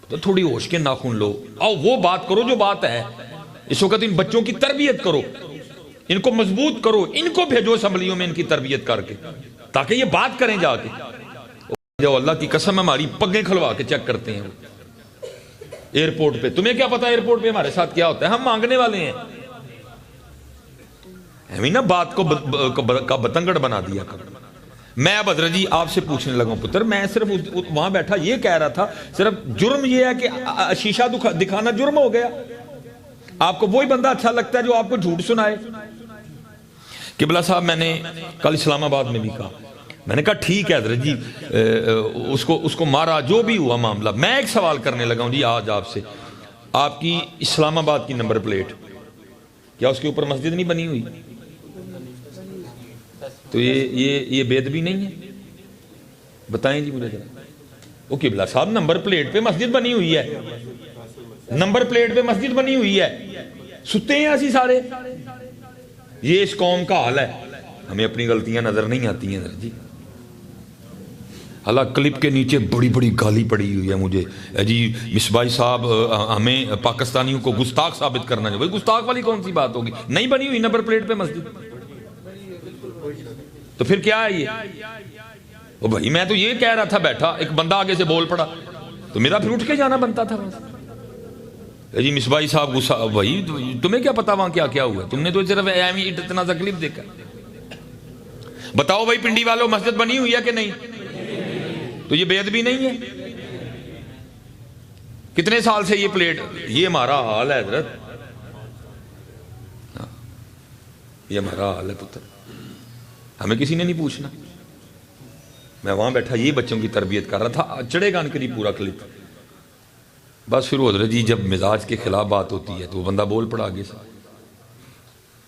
تو تھوڑی ہوش کے ناخن لو، آؤ وہ بات کرو جو بات ہے. اس وقت ان بچوں کی تربیت کرو، ان کو مضبوط کرو، ان کو بھیجو اسمبلیوں میں ان کی تربیت کر کے، تاکہ یہ بات کریں جا کے. جو اللہ کی قسم ہماری پگیں کھلوا کے چیک کرتے ہیں ایئرپورٹ پہ. تمہیں کیا پتا ایئرپورٹ پہ ہمارے ساتھ کیا ہوتا ہے؟ ہم مانگنے والے ہیں. ہمیں نا بات کو بتنگڑ بنا دیا کرو. میں اب حضرت جی آپ سے پوچھنے لگا ہوں پتر، میں صرف وہاں بیٹھا یہ کہہ رہا تھا، صرف جرم یہ ہے کہ شیشہ دکھانا جرم ہو گیا. آپ کو وہی بندہ اچھا لگتا ہے جو آپ کو جھوٹ سنائے. قبلہ صاحب میں نے کل اسلام آباد میں بھی کہا، میں نے کہا ٹھیک ہے حضرت جی اس کو مارا، جو بھی ہوا معاملہ. میں ایک سوال کرنے لگا ہوں جی آج آپ سے، آپ کی اسلام آباد کی نمبر پلیٹ کیا اس کے اوپر مسجد نہیں بنی ہوئی؟ تو یہ بے ادبی نہیں ہے؟ بتائیں جی مجھے ذرا. وہ قبلہ صاحب نمبر پلیٹ پہ مسجد بنی ہوئی ہے، نمبر پلیٹ پہ مسجد بنی ہوئی ہے، ستے ہیں ایسی سارے. یہ اس قوم کا حال ہے. ہمیں اپنی غلطیاں نظر نہیں آتی ہیں جی. حالانکہ کلپ کے نیچے بڑی بڑی گالی پڑی ہوئی ہے مجھے جی، مصباحی صاحب ہمیں پاکستانیوں کو گستاخ ثابت کرنا چاہیے. گستاخ والی کون سی بات ہوگی؟ نہیں بنی ہوئی نمبر پلیٹ پہ مسجد، تو پھر کیا ہے یہ؟ بھائی میں تو یہ کہہ رہا تھا بیٹھا، ایک بندہ آگے سے بول پڑا تو میرا پھر اٹھ کے جانا بنتا تھا. جی مصباحی صاحب غصہ، بھائی تمہیں کیا پتا وہاں کیا کیا ہوا؟ تم نے تو صرف اتنا سا کلپ دیکھا. بتاؤ بھائی پنڈی والوں مسجد بنی ہوئی ہے کہ نہیں؟ تو یہ بے ادبی نہیں ہے؟ کتنے سال سے یہ پلیٹ، یہ ہمارا حال ہے حضرت، یہ ہمارا حال ہے پتر. ہمیں کسی نے نہیں پوچھنا. میں وہاں بیٹھا یہ بچوں کی تربیت کر رہا تھا، چڑھے گا ان کے لیے پورا کلپ. بس پھر حضرت جی جب مزاج کے خلاف بات ہوتی ہے تو وہ بندہ بول پڑا آگے سے،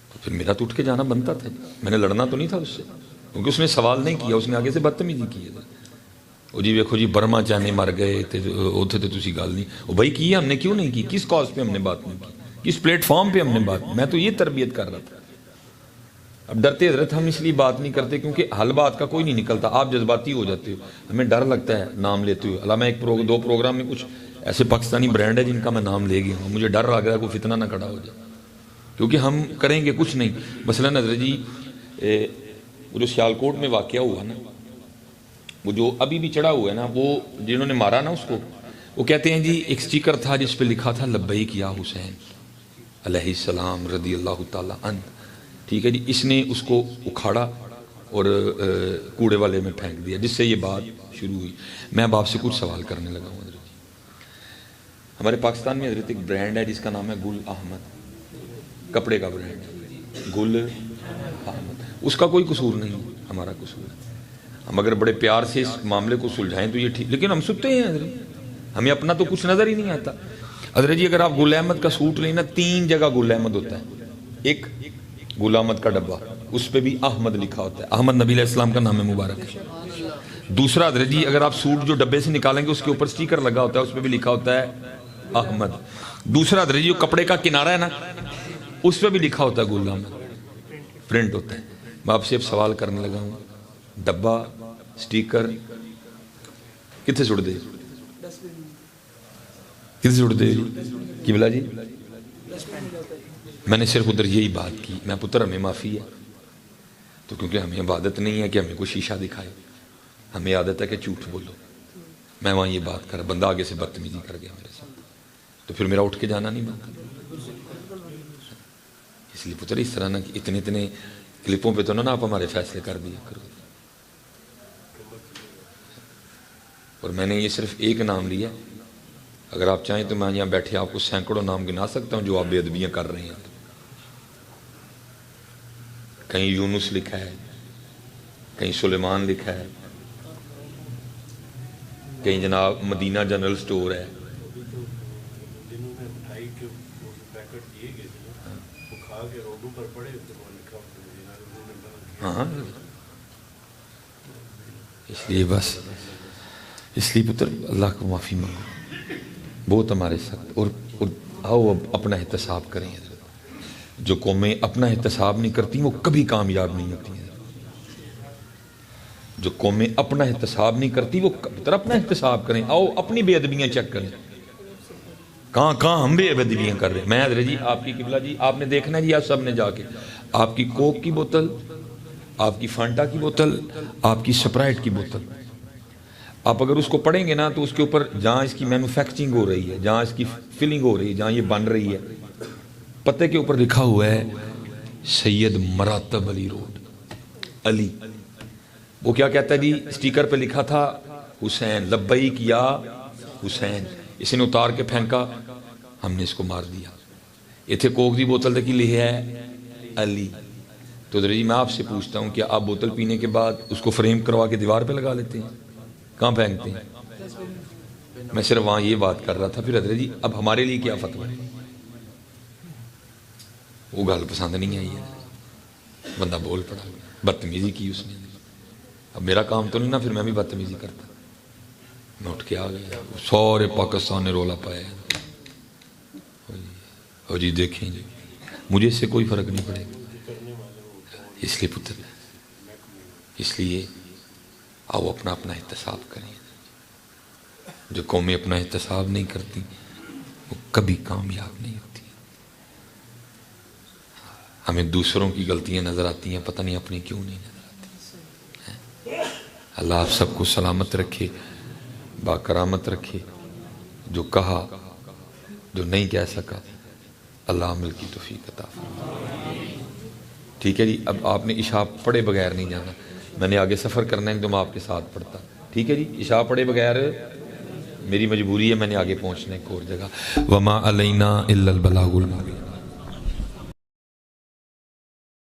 تو پھر میرا تو اٹھ کے جانا بنتا تھا. میں نے لڑنا تو نہیں تھا اس سے، کیونکہ اس نے سوال نہیں کیا، اس نے آگے سے بدتمیزی کی ہے. وہ جی ویکھو جی برما چانے مر گئے تھے تسی گل نہیں. وہ بھائی کی ہم نے کیوں نہیں کی؟ کس کاز پہ ہم نے بات نہیں کی؟ کس پلیٹ فارم پہ ہم نے بات؟ میں تو یہ تربیت کر رہا تھا. اب ڈرتے حضرت ہم اس لیے بات نہیں کرتے کیونکہ حل بات کا کوئی نہیں نکلتا. آپ جذباتی ہو جاتے ہو، ہمیں ڈر لگتا ہے نام لیتے ہوئے. اللہ میں دو پروگرام میں کچھ ایسے پاکستانی برانڈ ہے جن کا میں نام لے گیا ہوں، مجھے ڈر لگ رہا ہے کوئی فتنہ نہ کھڑا ہو جائے، کیونکہ ہم کریں گے کچھ نہیں. مثلا حضرت جی وہ جو سیالکوٹ میں واقعہ ہوا نا، وہ جو ابھی بھی چڑھا ہوا ہے نا، وہ جنہوں نے مارا نا اس کو، وہ کہتے ہیں جی ایک سٹیکر تھا جس پہ لکھا تھا لبیک یا حسین علیہ السلام رضی اللہ تعالی عنہ، ٹھیک ہے جی. اس نے اس کو اکھاڑا اور کوڑے والے میں پھینک دیا، جس سے یہ بات شروع ہوئی. میں اب آپ سے کچھ سوال کرنے لگا ہوں. حضرت ہمارے پاکستان میں حضرت ایک برانڈ ہے جس کا نام ہے گل احمد، کپڑے کا برانڈ ہے گل احمد. اس کا کوئی قصور نہیں ہے، ہمارا قصور ہے. ہم اگر بڑے پیار سے اس معاملے کو سلجھائیں تو یہ ٹھیک، لیکن ہم سنتے ہیں حضرت، ہمیں اپنا تو کچھ نظر ہی نہیں آتا. حضرت جی اگر آپ گل احمد کا سوٹ لیں نا، 3 جگہ گل احمد ہوتا ہے. ایک گل احمد کا ڈبہ، اس پہ بھی احمد لکھا ہوتا ہے، احمد نبی علیہ السلام کا نام ہے مبارک ہے. دوسرا حضرت جی اگر آپ سوٹ جو ڈبے سے نکالیں گے اس کے اوپر سٹیکر لگا ہوتا ہے، اس پہ بھی لکھا ہوتا ہے احمد. دوسرا حضرت جی جو کپڑے کا کنارہ ہے نا، اس پہ بھی لکھا ہوتا ہے گل احمد، پرنٹ ہوتا ہے. میں آپ سے اب سوال کرنے لگا ہوں، ڈبہ سٹیکر کتنے سٹ دے، کتنے سٹ دے کی بلا جی؟ میں نے صرف ادھر یہی بات کی. میں پتر ہمیں معافی ہے تو، کیونکہ ہمیں عبادت نہیں ہے کہ ہمیں کوئی شیشہ دکھائے، ہمیں عادت ہے کہ جھوٹ بولو. میں وہاں یہ بات کر، بندہ آگے سے بدتمیزی کر گیا میرے ساتھ، تو پھر میرا اٹھ کے جانا نہیں بنتا. اس لیے پتر اس طرح نا کہ اتنے کلپوں پہ تو نا آپ ہمارے فیصلے کر دیا کرو. اور میں نے یہ صرف ایک نام لیا، اگر آپ چاہیں تو میں یہاں بیٹھے آپ کو سینکڑوں نام گنا سکتا ہوں جو آپ بے ادبیاں کر رہے ہیں. کہیں یونس لکھا ہے، کہیں سلیمان لکھا ہے، کہیں جناب مدینہ جنرل سٹور ہے. ہاں اس لیے بس، اس لیے پتر اللہ کو معافی مانگو، بہت ہمارے ساتھ. اور آؤ اب اپنا احتساب کریں. جو قومیں اپنا احتساب نہیں کرتی وہ کبھی کامیاب نہیں ہوتی ہیں. جو قومیں اپنا احتساب نہیں کرتی وہ پتر اپنا احتساب کریں. آؤ اپنی بے ادبیاں چیک کریں، کہاں ہم بے ادبیاں کر رہے ہیں. میں حضرت جی آپ کی قبلہ جی آپ نے دیکھنا ہے جی، آپ سب نے جا کے آپ کی کوک کی بوتل، آپ کی فانٹا کی بوتل، آپ کی سپرائٹ کی بوتل، آپ اگر اس کو پڑھیں گے نا تو اس کے اوپر جہاں اس کی مینوفیکچرنگ ہو رہی ہے، جہاں اس کی فلنگ ہو رہی ہے، جہاں یہ بن رہی ہے، پتے کے اوپر لکھا ہوا ہے سید مراتب علی روڈ علی. وہ کیا کہتا ہے جی؟ سٹیکر پہ لکھا تھا حسین، لبیک یا حسین. اس نے اتار کے پھینکا، ہم نے اس کو مار دیا. اتنے کوک دی بوتل تک لکھی ہے علی. تو حضرت جی میں آپ سے پوچھتا ہوں کہ آپ بوتل پینے کے بعد اس کو فریم کروا کے دیوار پہ لگا لیتے ہیں؟ کہاں پھینکتے ہیں؟ میں صرف وہاں یہ بات کر رہا تھا. پھر حضرت جی اب ہمارے لیے کیا فتویٰ ہے؟ وہ گل پسند نہیں آئی ہے، بندہ بول پڑا، بدتمیزی کی اس نے. اب میرا کام تو نہیں نا، پھر میں بھی بدتمیزی کرتا. میں اٹھ کے آ گیا، سارے پاکستان نے رولا پایا. اور جی دیکھیں جی مجھے اس سے کوئی فرق نہیں پڑے گا. اس لیے پتر، اس لیے آؤ اپنا احتساب کریں. جو قومیں اپنا احتساب نہیں کرتی وہ کبھی کامیاب نہیں ہوتی. ہمیں دوسروں کی غلطیاں نظر آتی ہیں، پتہ نہیں اپنی کیوں نہیں نظر آتی. اللہ آپ سب کو سلامت رکھے، باکرامت رکھے. جو کہا، جو نہیں کہہ سکا، اللہ عمل کی توفیق عطا فرمائے. ٹھیک ہے جی. اب آپ نے عشاء پڑھے بغیر نہیں جانا. میں نے آگے سفر کرنا ہے تو میں آپ کے ساتھ پڑھتا. ٹھیک ہے جی. عشاء پڑھے بغیر میری مجبوری ہے، میں نے آگے پہنچنا ہے ایک اور جگہ. وما علینا الا البلاغ المبین.